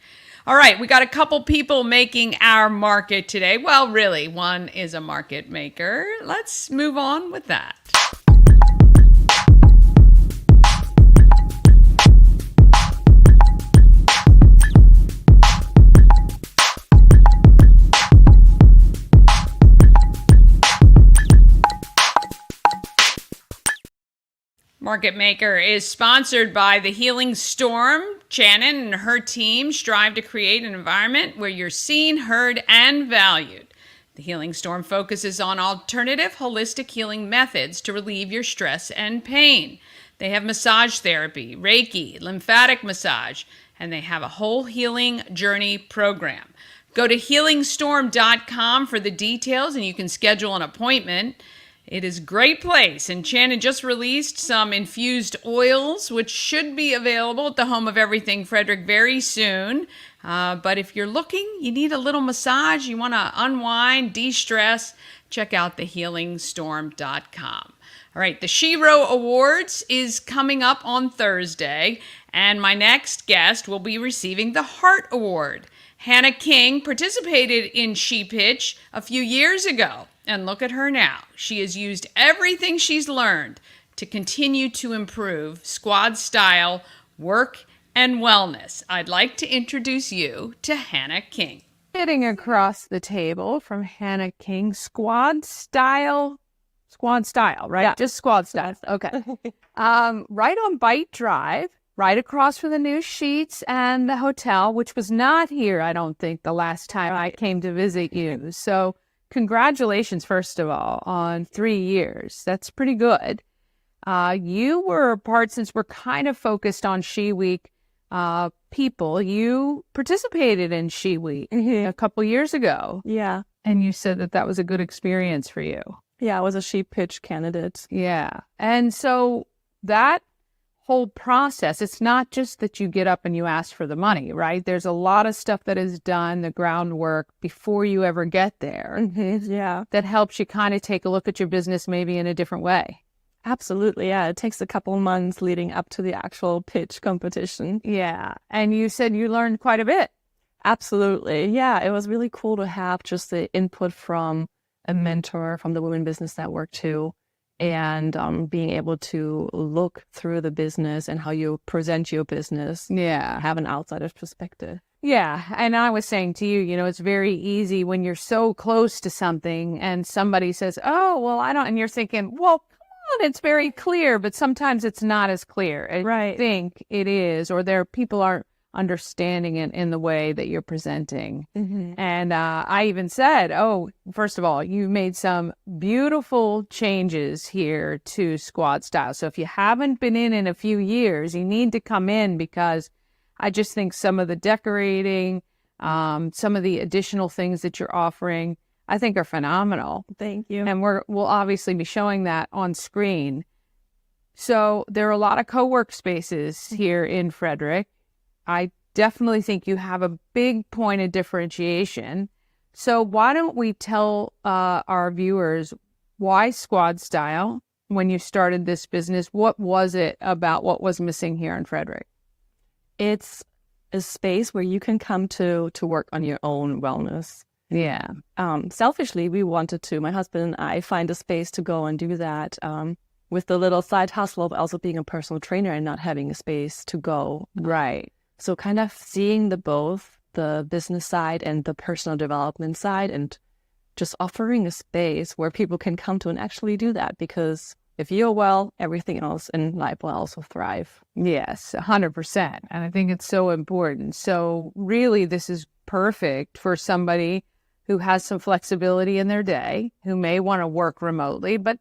Speaker 2: All right. We got a couple people making our market today. Well, really, one is a market maker. Let's move on with that. Market Maker is sponsored by the Healing Storm. Shannon and her team strive to create an environment where you're seen, heard, and valued. The Healing Storm focuses on alternative holistic healing methods to relieve your stress and pain. They have massage therapy, Reiki, lymphatic massage, and they have a whole healing journey program. Go to healingstorm.com for the details, and you can schedule an appointment. It is a great place, and Shannon just released some infused oils, which should be available at the home of Everything Frederick very soon. But if you're looking, you need a little massage, you want to unwind, de-stress, check out thehealingstorm.com. All right, the SHERO Awards is coming up on Thursday, and my next guest will be receiving the Heart Award. Hannah King participated in She Pitch a few years ago. And look at her now. She has used everything she's learned to continue to improve Squadstyle Work N Wellness. I'd like to introduce you to Hannah King.
Speaker 8: Sitting across the table from Hannah King, Squadstyle, right? Yeah. Just Squadstyle. Okay. Right on Bite Drive, right across from the new Sheets and the hotel, which was not here, I don't think, the last time I came to visit you. So congratulations, first of all, on 3 years. That's pretty good. You were a part, since we're kind of focused on She Week people, you participated in She Week a couple years ago.
Speaker 9: Yeah.
Speaker 8: And you said that that was a good experience for you.
Speaker 9: Yeah, I was a She Pitch candidate.
Speaker 8: Yeah. And so that whole process, it's not just that you get up and you ask for the money, right? There's a lot of stuff that is done, the groundwork, before you ever get there.
Speaker 9: Yeah.
Speaker 8: That helps you kind of take a look at your business maybe in a different way.
Speaker 9: Absolutely, yeah. It takes a couple months leading up to the actual pitch competition.
Speaker 8: Yeah. And you said you learned quite a bit.
Speaker 9: Absolutely. Yeah, it was really cool to have just the input from a mentor from the Women Business Network too. and being able to look through the business and how you present your business.
Speaker 8: Yeah.
Speaker 9: Have an outsider's perspective.
Speaker 8: Yeah. And I was saying to you, you know, it's very easy when you're so close to something and somebody says, oh, well, I don't, and you're thinking, well, come on, it's very clear, but sometimes it's not as clear as you think it is, or people aren't understanding it in the way that you're presenting. And I even said, oh, first of all, you made some beautiful changes here to Squadstyle. So if you haven't been in a few years, you need to come in, because I just think some of the decorating, some of the additional things that you're offering, I think are phenomenal.
Speaker 9: Thank you.
Speaker 8: And we'll obviously be showing that on screen. So there are a lot of co-work spaces here in Frederick. I definitely think you have a big point of differentiation. So why don't we tell our viewers why Squadstyle when you started this business? What was it about what was missing here in Frederick?
Speaker 9: It's a space where you can come to work on your own wellness.
Speaker 8: Yeah.
Speaker 9: Selfishly, we wanted to, my husband and I, find a space to go and do that with the little side hustle of also being a personal trainer and not having a space to go.
Speaker 8: Right.
Speaker 9: So kind of seeing both the business side and the personal development side, and just offering a space where people can come to and actually do that, because if you're well, everything else in life will also thrive.
Speaker 8: Yes, 100%. And I think it's so important. So really, this is perfect for somebody who has some flexibility in their day, who may want to work remotely, but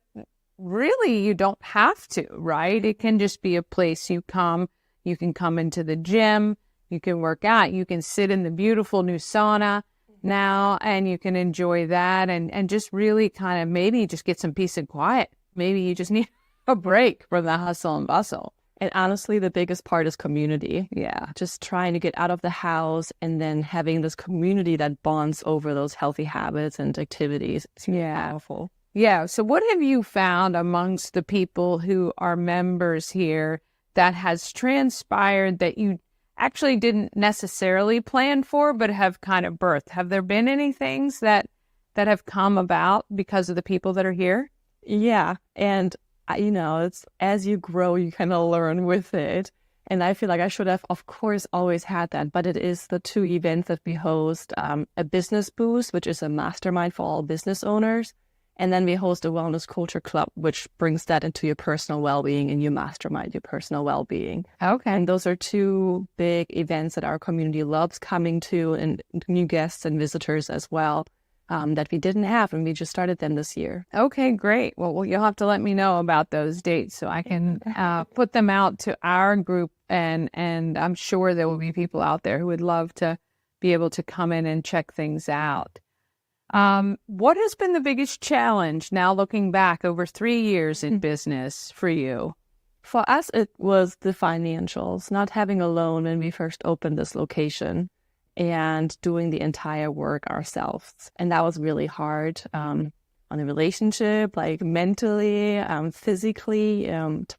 Speaker 8: really you don't have to, right? It can just be a place you come. You can come into the gym, you can work out, you can sit in the beautiful new sauna now, and you can enjoy that and just really kind of maybe just get some peace and quiet. Maybe you just need a break from the hustle and bustle.
Speaker 9: And honestly, the biggest part is community.
Speaker 8: Yeah.
Speaker 9: Just trying to get out of the house and then having this community that bonds over those healthy habits and activities. It's powerful.
Speaker 8: Yeah. So what have you found amongst the people who are members here that has transpired that you actually didn't necessarily plan for, but have kind of birthed? Have there been any things that have come about because of the people that are here?
Speaker 9: Yeah. And, it's as you grow, you kind of learn with it. And I feel like I should have, of course, always had that. But it is the 2 events that we host, a business boost, which is a mastermind for all business owners. And then we host a wellness culture club, which brings that into your personal well-being, and you mastermind your personal well-being.
Speaker 8: Okay.
Speaker 9: And those are 2 big events that our community loves coming to, and new guests and visitors as well, that we didn't have, and we just started them this year.
Speaker 8: Okay, great. Well, you'll have to let me know about those dates so I can put them out to our group, and I'm sure there will be people out there who would love to be able to come in and check things out. What has been the biggest challenge now looking back over 3 years in business for you?
Speaker 9: For us, it was the financials, not having a loan when we first opened this location and doing the entire work ourselves. And that was really hard on a relationship, like mentally, physically,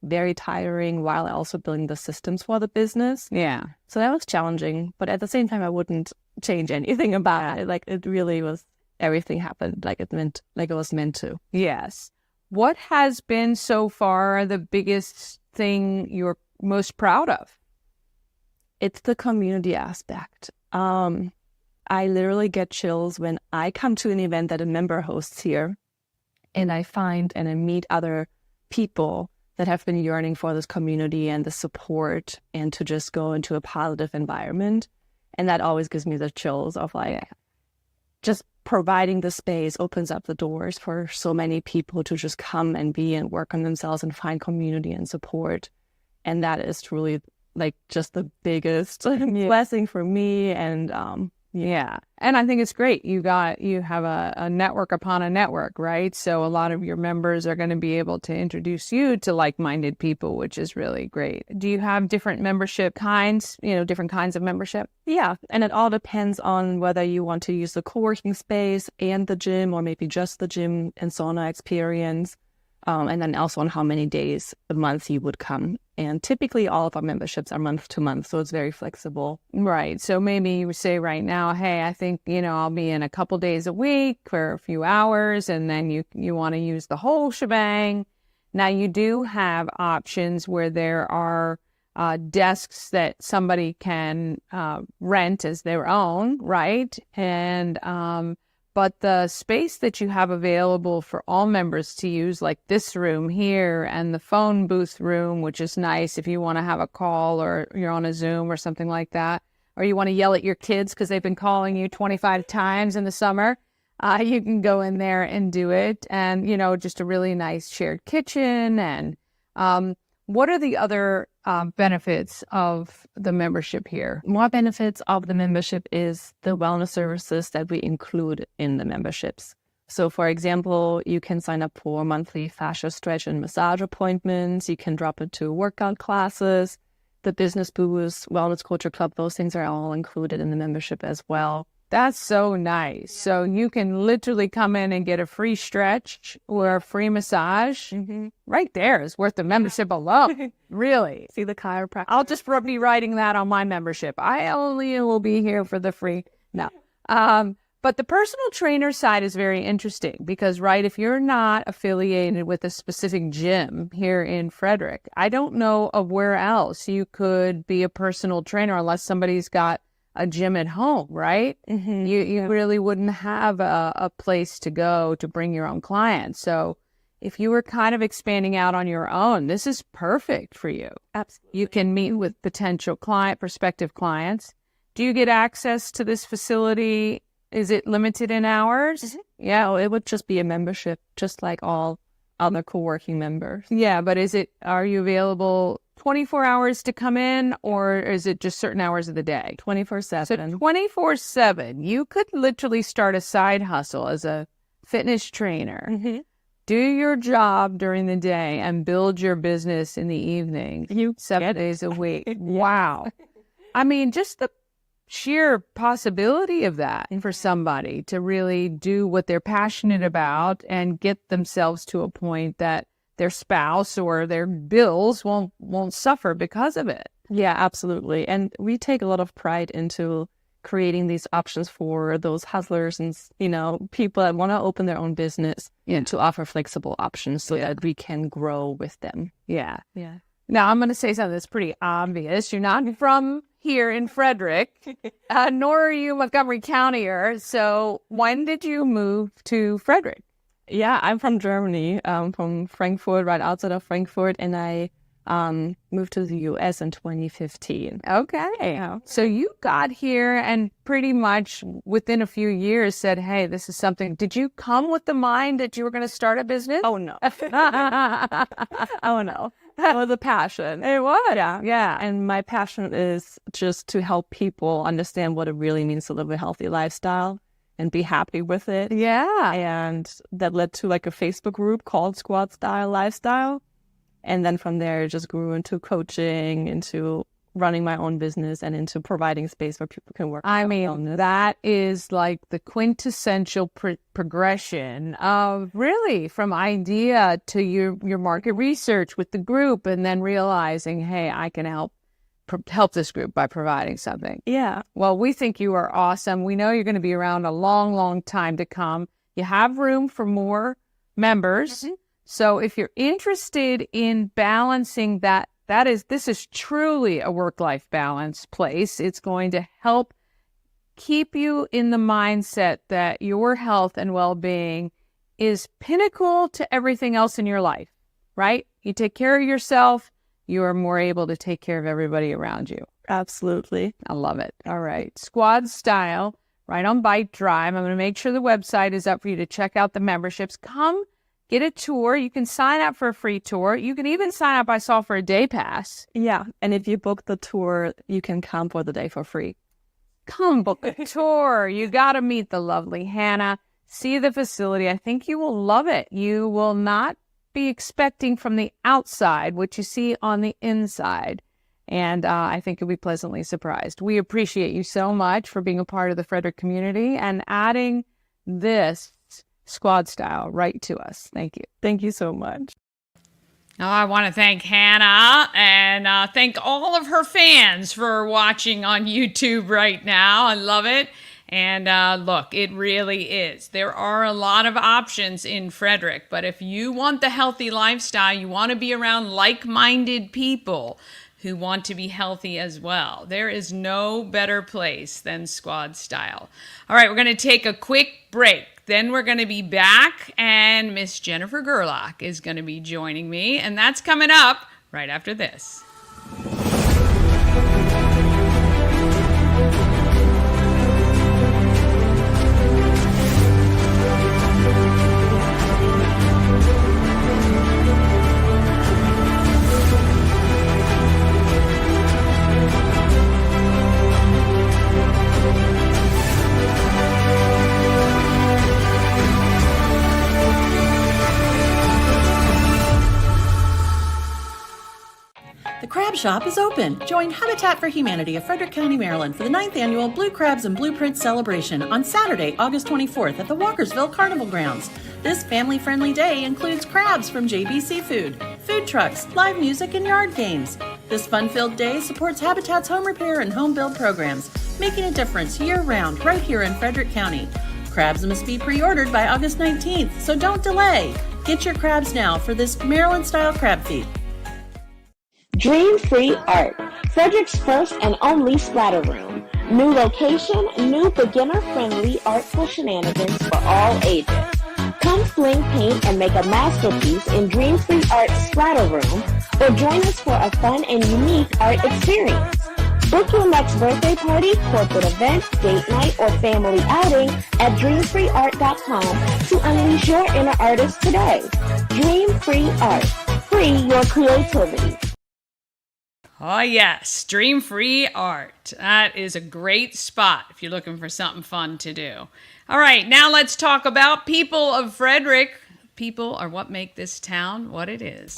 Speaker 9: very tiring, while also building the systems for the business.
Speaker 8: Yeah.
Speaker 9: So that was challenging. But at the same time, I wouldn't change anything about it. Like, it really was, everything happened like it was meant to.
Speaker 8: Yes. What has been so far the biggest thing you're most proud of?
Speaker 9: It's the community aspect. I literally get chills when I come to an event that a member hosts here, and I find and I meet other people that have been yearning for this community and the support, and to just go into a positive environment. And that always gives me the chills of like, just providing the space opens up the doors for so many people to just come and be and work on themselves and find community and support. And that is truly like just the biggest blessing for me. And
Speaker 8: yeah. And I think it's great. You have a network upon a network, right? So a lot of your members are going to be able to introduce you to like-minded people, which is really great. Do you have different membership kinds, different kinds of membership?
Speaker 9: Yeah. And it all depends on whether you want to use the co-working space and the gym, or maybe just the gym and sauna experience. And then also on how many days a month you would come. And typically all of our memberships are month to month, so it's very flexible.
Speaker 8: Right. So maybe you would say right now, hey, I think, I'll be in a couple days a week for a few hours, and then you want to use the whole shebang. Now, you do have options where there are desks that somebody can rent as their own, right? And but the space that you have available for all members to use, like this room here and the phone booth room, which is nice if you want to have a call or you're on a Zoom or something like that, or you want to yell at your kids because they've been calling you 25 times in the summer, you can go in there and do it. And, you know, just a really nice shared kitchen. And what are the other benefits of the membership here?
Speaker 9: More benefits of the membership is the wellness services that we include in the memberships. So, for example, you can sign up for monthly fascia stretch and massage appointments. You can drop into workout classes. The business boost, wellness culture club, those things are all included in the membership as well.
Speaker 8: That's so nice. So you can literally come in and get a free stretch or a free massage. Right there is worth the membership alone. Really.
Speaker 9: See the chiropractor.
Speaker 8: I'll just be writing that on my membership. I only will be here for the free. No. But the personal trainer side is very interesting because, right, if you're not affiliated with a specific gym here in Frederick, I don't know of where else you could be a personal trainer unless somebody's got a gym at home, right? You really wouldn't have a place to go to bring your own clients. So if you were kind of expanding out on your own, this is perfect for you.
Speaker 9: Absolutely.
Speaker 8: You can meet with potential prospective clients. Do you get access to this facility? Is it limited in hours?
Speaker 9: Yeah, it would just be a membership, just like all other co-working members.
Speaker 8: Yeah, but are you available 24 hours to come in, or is it just certain hours of the day?
Speaker 9: 24/7.
Speaker 8: So 24/7, you could literally start a side hustle as a fitness trainer. Do your job during the day and build your business in the evening. 7 days a week. Wow. I mean, just the sheer possibility of that for somebody to really do what they're passionate about and get themselves to a point that their spouse or their bills won't suffer because of it.
Speaker 9: Yeah, absolutely. And we take a lot of pride into creating these options for those hustlers and, you know, people that want to open their own business to offer flexible options so that we can grow with them.
Speaker 8: Yeah.
Speaker 9: Yeah.
Speaker 8: Now, I'm going to say something that's pretty obvious. You're not from here in Frederick, nor are you Montgomery County-er. So when did you move to Frederick?
Speaker 9: Yeah, I'm from Germany, from Frankfurt, right outside of Frankfurt, and I moved to the U.S. in 2015.
Speaker 8: Okay. So you got here and pretty much within a few years said, hey, this is something. Did you come with the mind that you were going to start a business?
Speaker 9: Oh, no. Oh, no. It was a passion.
Speaker 8: It was.
Speaker 9: Yeah. And my passion is just to help people understand what it really means to live a healthy lifestyle and be happy with it.
Speaker 8: Yeah.
Speaker 9: And that led to like a Facebook group called Squadstyle Lifestyle. And then from there, it just grew into coaching, into running my own business, and into providing space where people can work.
Speaker 8: I mean, that is like the quintessential progression of really from idea to your market research with the group, and then realizing, hey, I can help this group by providing something.
Speaker 9: Yeah.
Speaker 8: Well, we think you are awesome. We know you're going to be around a long, long time to come. You have room for more members. So if you're interested in balancing that, this is truly a work-life balance place. It's going to help keep you in the mindset that your health and well-being is pinnacle to everything else in your life, right? You take care of yourself, you are more able to take care of everybody around you.
Speaker 9: Absolutely.
Speaker 8: I love it. All right. Squadstyle, right on Bike Drive. I'm going to make sure the website is up for you to check out the memberships. Come get a tour. You can sign up for a free tour. You can even sign up, I saw, for a day pass.
Speaker 9: Yeah. And if you book the tour, you can come for the day for free.
Speaker 8: Come book a tour. You got to meet the lovely Hannah. See the facility. I think you will love it. You will not be expecting from the outside what you see on the inside. And I think you'll be pleasantly surprised. We appreciate you so much for being a part of the Frederick community and adding this Squadstyle right to us. Thank you.
Speaker 9: Thank you so much.
Speaker 2: Oh, I want to thank Hannah and thank all of her fans for watching on YouTube right now. I love it. And look, it really is. There are a lot of options in Frederick, but if you want the healthy lifestyle, you want to be around like-minded people who want to be healthy as well, there is no better place than Squadstyle. All right, we're going to take a quick break. Then we're going to be back, and Miss Jennifer Gerlock is going to be joining me, and that's coming up right after this.
Speaker 5: The Crab Shop is open. Join Habitat for Humanity of Frederick County, Maryland for the 9th annual Blue Crabs and Blueprints celebration on Saturday, August 24th at the Walkersville Carnival Grounds. This family-friendly day includes crabs from JB Seafood, food trucks, live music, and yard games. This fun-filled day supports Habitat's home repair and home build programs, making a difference year-round right here in Frederick County. Crabs must be pre-ordered by August 19th, so don't delay. Get your crabs now for this Maryland-style crab feed.
Speaker 10: Dream Free Art, Frederick's first and only splatter room. New location, new beginner-friendly artful shenanigans for all ages. Come fling paint and make a masterpiece in Dream Free Art's splatter room, or join us for a fun and unique art experience. Book your next birthday party, corporate event, date night, or family outing at dreamfreeart.com to unleash your inner artist today. Dream Free Art. Free your creativity.
Speaker 2: Oh yes, Dream Free Art. That is a great spot if you're looking for something fun to do. All right, now let's talk about people of Frederick. People are what make this town what it is.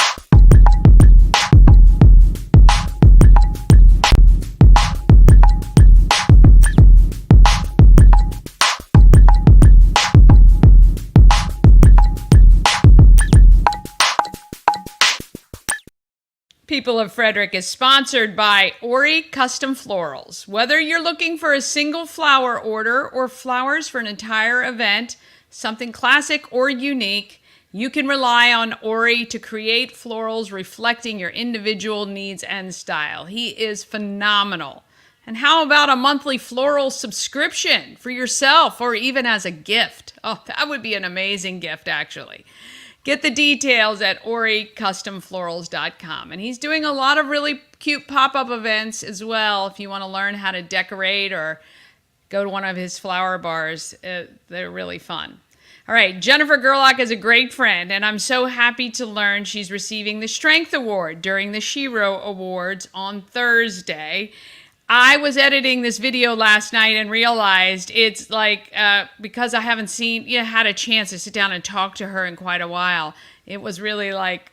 Speaker 2: People of Frederick is sponsored by Ori Custom Florals. Whether you're looking for a single flower order or flowers for an entire event, something classic or unique, you can rely on Ori to create florals reflecting your individual needs and style. He is phenomenal. And how about a monthly floral subscription for yourself or even as a gift? Oh, that would be an amazing gift, actually. Get the details at oricustomflorals.com. And he's doing a lot of really cute pop-up events as well. If you want to learn how to decorate or go to one of his flower bars, they're really fun. All right, Jennifer Gerlock is a great friend, and I'm so happy to learn she's receiving the Strength Award during the SHERO Awards on Thursday. I was editing this video last night and realized it's like, because I haven't had a chance to sit down and talk to her in quite a while, it was really like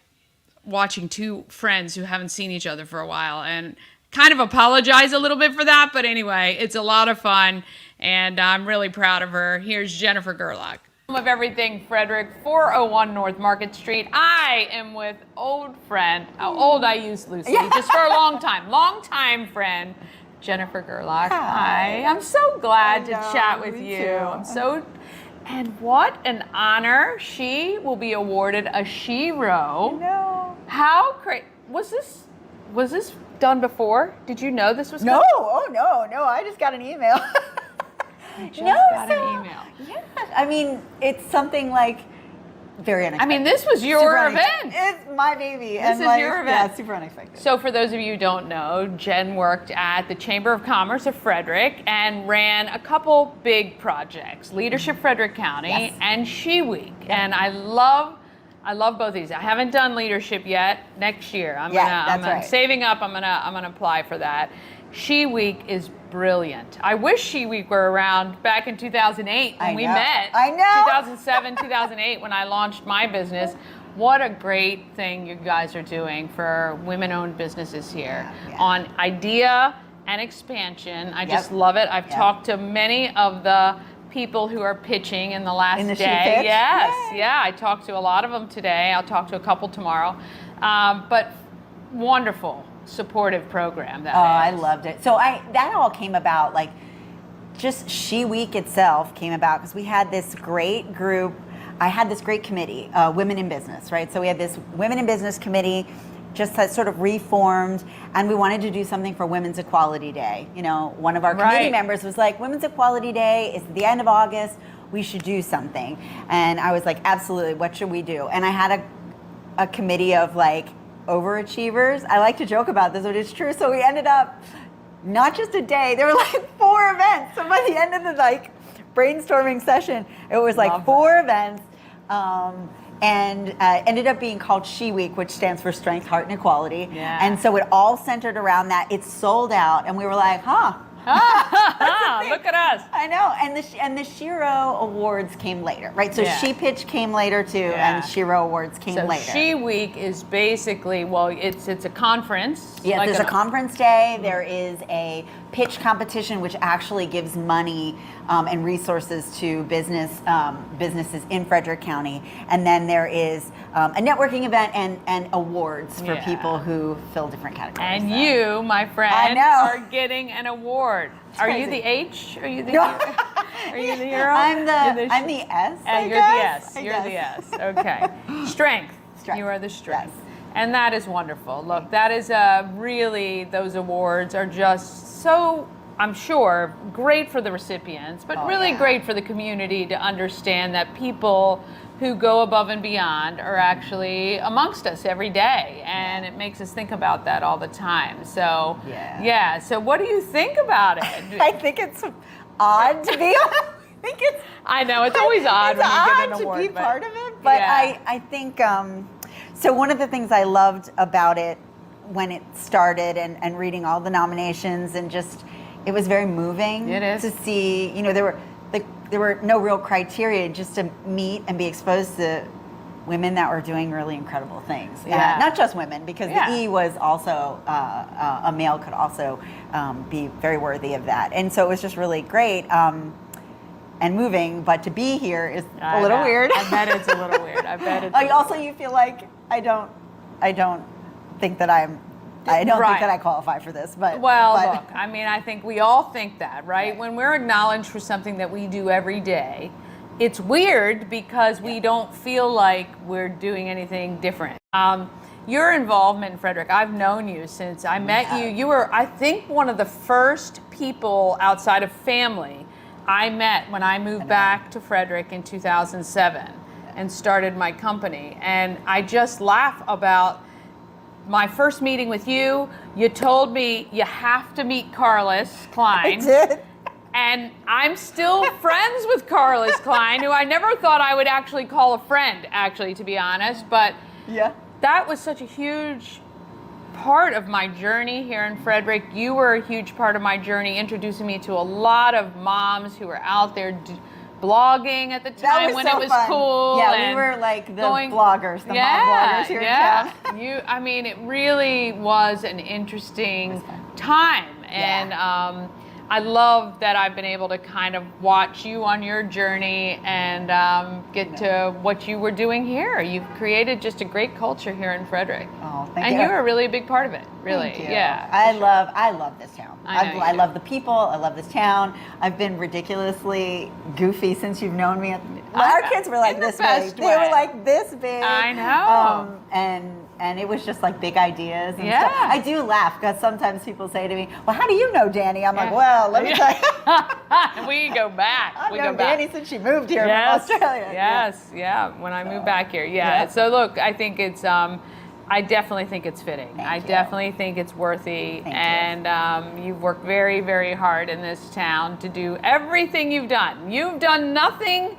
Speaker 2: watching two friends who haven't seen each other for a while, and kind of apologize a little bit for that. But anyway, it's a lot of fun, and I'm really proud of her. Here's Jennifer Gerlock. Of Everything Frederick, 401 North Market Street. I am with old friend, old I use Lucy, just for a long time friend, Jennifer Gerlock. Hi. I'm so glad to chat with you. And what an honor. She will be awarded a SHERO.
Speaker 11: No.
Speaker 2: How great. Was this done before? Did you know this was
Speaker 11: No.
Speaker 2: coming?
Speaker 11: Oh, no. I just got an email.
Speaker 2: Got an email.
Speaker 11: Yeah. I mean, it's something like very unexpected.
Speaker 2: I mean, this was your event.
Speaker 11: It's my baby.
Speaker 2: This is your event.
Speaker 11: Yeah, super unexpected.
Speaker 2: So for those of you who don't know, Jen worked at the Chamber of Commerce of Frederick and ran a couple big projects, Leadership Frederick County and She Week. Yep. And I love both of these. I haven't done Leadership yet. Next year, I'm saving up. I'm gonna apply for that. She Week is brilliant. I wish She Week were around back in 2008 when we met.
Speaker 11: I know.
Speaker 2: 2007, 2008 when I launched my business. What a great thing you guys are doing for women-owned businesses here on idea and expansion. I just love it. I've talked to many of the people who are pitching in the last day. Yes, I talked to a lot of them today. I'll talk to a couple tomorrow. But wonderful, supportive program. That is.
Speaker 11: I loved it. So that all came about like just She Week itself came about because we had this great group. I had this great committee, Women in Business, right? So we had this Women in Business committee just that sort of reformed, and we wanted to do something for Women's Equality Day. You know, one of our committee members was like, Women's Equality Day is the end of August, we should do something. And I was like, absolutely, what should we do? And I had a committee of like overachievers. I like to joke about this, but it's true. So we ended up, not just a day, there were like 4 events. So by the end of the like brainstorming session, it was like 4 events. And ended up being called She Week, which stands for Strength, Heart, and Equality. Yeah. And so it all centered around that. It sold out, and we were like, look at us. I know. And the SHERO Awards came later, right? So She Pitch came later too, and the SHERO Awards came later.
Speaker 2: She Week is basically, well, it's a conference.
Speaker 11: Yes, like there's a conference day. There is a pitch competition, which actually gives money and resources to businesses in Frederick County. And then there is a networking event and awards for people who fill different categories.
Speaker 2: And you, my friend, are getting an award. Are you the H? Are you the Are you the hero?
Speaker 11: I'm the S.
Speaker 2: And you're the S. You're the S. Okay. Strength. You are the strength. Yes. And that is wonderful. Look, that is really, those awards are just so, I'm sure, great for the recipients, but really great for the community to understand that people who go above and beyond are actually amongst us every day. And it makes us think about that all the time. So, so what do you think about it?
Speaker 11: I think it's odd to be
Speaker 2: I know, it's always odd when you get an award.
Speaker 11: To be part of it, but I think, so one of the things I loved about it when it started and reading all the nominations and just, it was very moving to see, you know, there were no real criteria, just to meet and be exposed to women that were doing really incredible things. Not just women, because the E was also, a male could also be very worthy of that. And so it was just really great and moving, but to be here is a little weird.
Speaker 2: I bet it's a little weird. I bet it's
Speaker 11: also, you feel like I don't think that I think that I qualify for this, but
Speaker 2: look, I mean, I think we all think that, right? When we're acknowledged for something that we do every day, it's weird because we don't feel like we're doing anything different. Your involvement in Frederick, I've known you since I met you. You were, I think, one of the first people outside of family I met when I moved back to Frederick in 2007 and started my company. And I just laugh about my first meeting with you. You told me you have to meet Carlos Klein.
Speaker 11: I did.
Speaker 2: And I'm still friends with Carlos Klein, who I never thought I would actually call a friend, actually, to be honest. But that was such a huge part of my journey here in Frederick. You were a huge part of my journey, introducing me to a lot of moms who were out there blogging at the time when it was cool.
Speaker 11: Yeah, we were like the bloggers, the mom bloggers here in town.
Speaker 2: I mean, it really was an interesting time. And I love that I've been able to kind of watch you on your journey and get to what you were doing here. You've created just a great culture here in Frederick.
Speaker 11: Oh, thank
Speaker 2: you.
Speaker 11: And
Speaker 2: you're a really big part of it, really.
Speaker 11: Thank you.
Speaker 2: Yeah.
Speaker 11: I love this town. I love the people. I love this town. I've been ridiculously goofy since you've known me. Our kids were like this big. They were like this big.
Speaker 2: I know.
Speaker 11: And it was just like big ideas and stuff. I do laugh because sometimes people say to me, well, how do you know Dani? I'm like, well, let me tell you.
Speaker 2: We go back.
Speaker 11: I've known Dani since she moved here from Australia.
Speaker 2: Yes, when I moved back here. So look, I think it's, I definitely think it's fitting. I definitely think it's worthy. And you've worked very, very hard in this town to do everything you've done. You've done nothing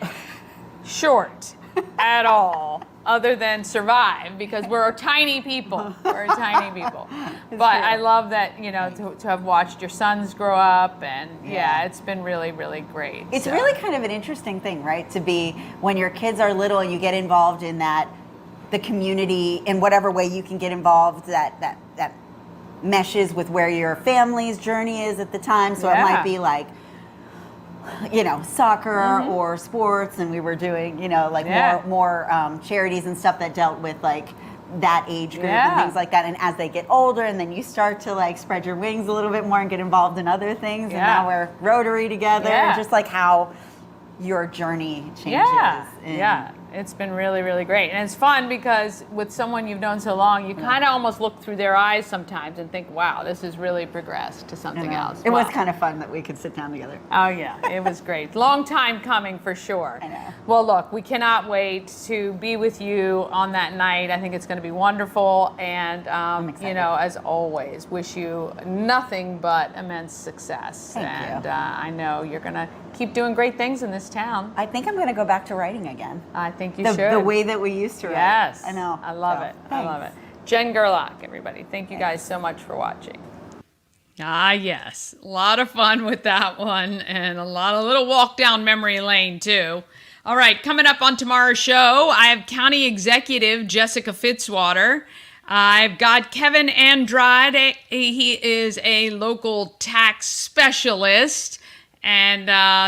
Speaker 2: short at all, other than survive, because we're tiny people. We're tiny people. But I love that, you know, to have watched your sons grow up, and it's been really, really great.
Speaker 11: It's really kind of an interesting thing, right? To be, when your kids are little and you get involved in that, the community, in whatever way you can get involved, that meshes with where your family's journey is at the time. So it might be like, you know, soccer or sports, and we were doing, you know, like more charities and stuff that dealt with like that age group
Speaker 8: Yeah.
Speaker 11: and things like that. And as they get older, and then you start to like spread your wings a little bit more and get involved in other things. And
Speaker 8: Yeah.
Speaker 11: now we're Rotary together,
Speaker 8: Yeah.
Speaker 11: and just like how your journey changes.
Speaker 8: Yeah,
Speaker 11: And-
Speaker 8: yeah. It's been really, really great. And it's fun because with someone you've known so long, you kind of almost look through their eyes sometimes and think, wow, this has really progressed to
Speaker 11: I
Speaker 8: something
Speaker 11: know.
Speaker 8: else.
Speaker 11: It was
Speaker 8: Wow.
Speaker 11: kind of fun that we could sit down together.
Speaker 8: Oh, yeah, it was great. Long time coming for sure.
Speaker 11: I know.
Speaker 8: Well, look, we cannot wait to be with you on that night. I think it's going to be wonderful. And, you know, as always, wish you nothing but immense success.
Speaker 11: Thank
Speaker 8: and
Speaker 11: you.
Speaker 8: I know you're going to keep doing great things in this town.
Speaker 11: I think I'm going to go back to writing again.
Speaker 8: I think you
Speaker 11: The,
Speaker 8: should.
Speaker 11: the way that we used to write.
Speaker 8: Yes.
Speaker 11: I know.
Speaker 8: I love
Speaker 11: So,
Speaker 8: it. I love it.
Speaker 11: thanks.
Speaker 8: Jen Gerlock, everybody. Thank you guys so much for watching.
Speaker 2: Ah, yes. A lot of fun with that one, and a lot of little walk down memory lane, too. All right, coming up on tomorrow's show, I have County Executive Jessica Fitzwater. I've got Kevin Andrade. He is a local tax specialist. And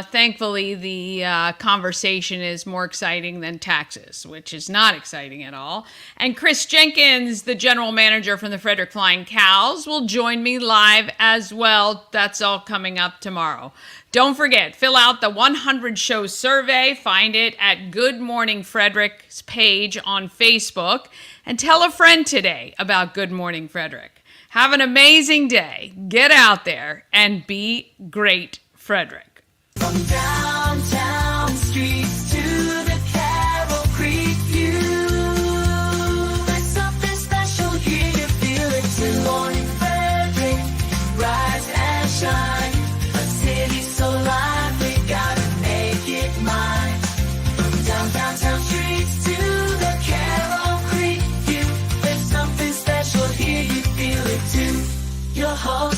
Speaker 2: thankfully, the conversation is more exciting than taxes, which is not exciting at all. And Chris Jenkins, the general manager from the Frederick Flying Cows, will join me live as well. That's all coming up tomorrow. Don't forget, fill out the 100 Show survey. Find it at Good Morning Frederick's page on Facebook. And tell a friend today about Good Morning Frederick. Have an amazing day. Get out there and be great, Frederick.
Speaker 1: From downtown streets to the Carroll Creek view, there's something special here, you feel it. Good morning, Frederick, rise and shine. A city so lively, gotta make it mine. From downtown streets to the Carroll Creek view, there's something special here, you feel it too. Your whole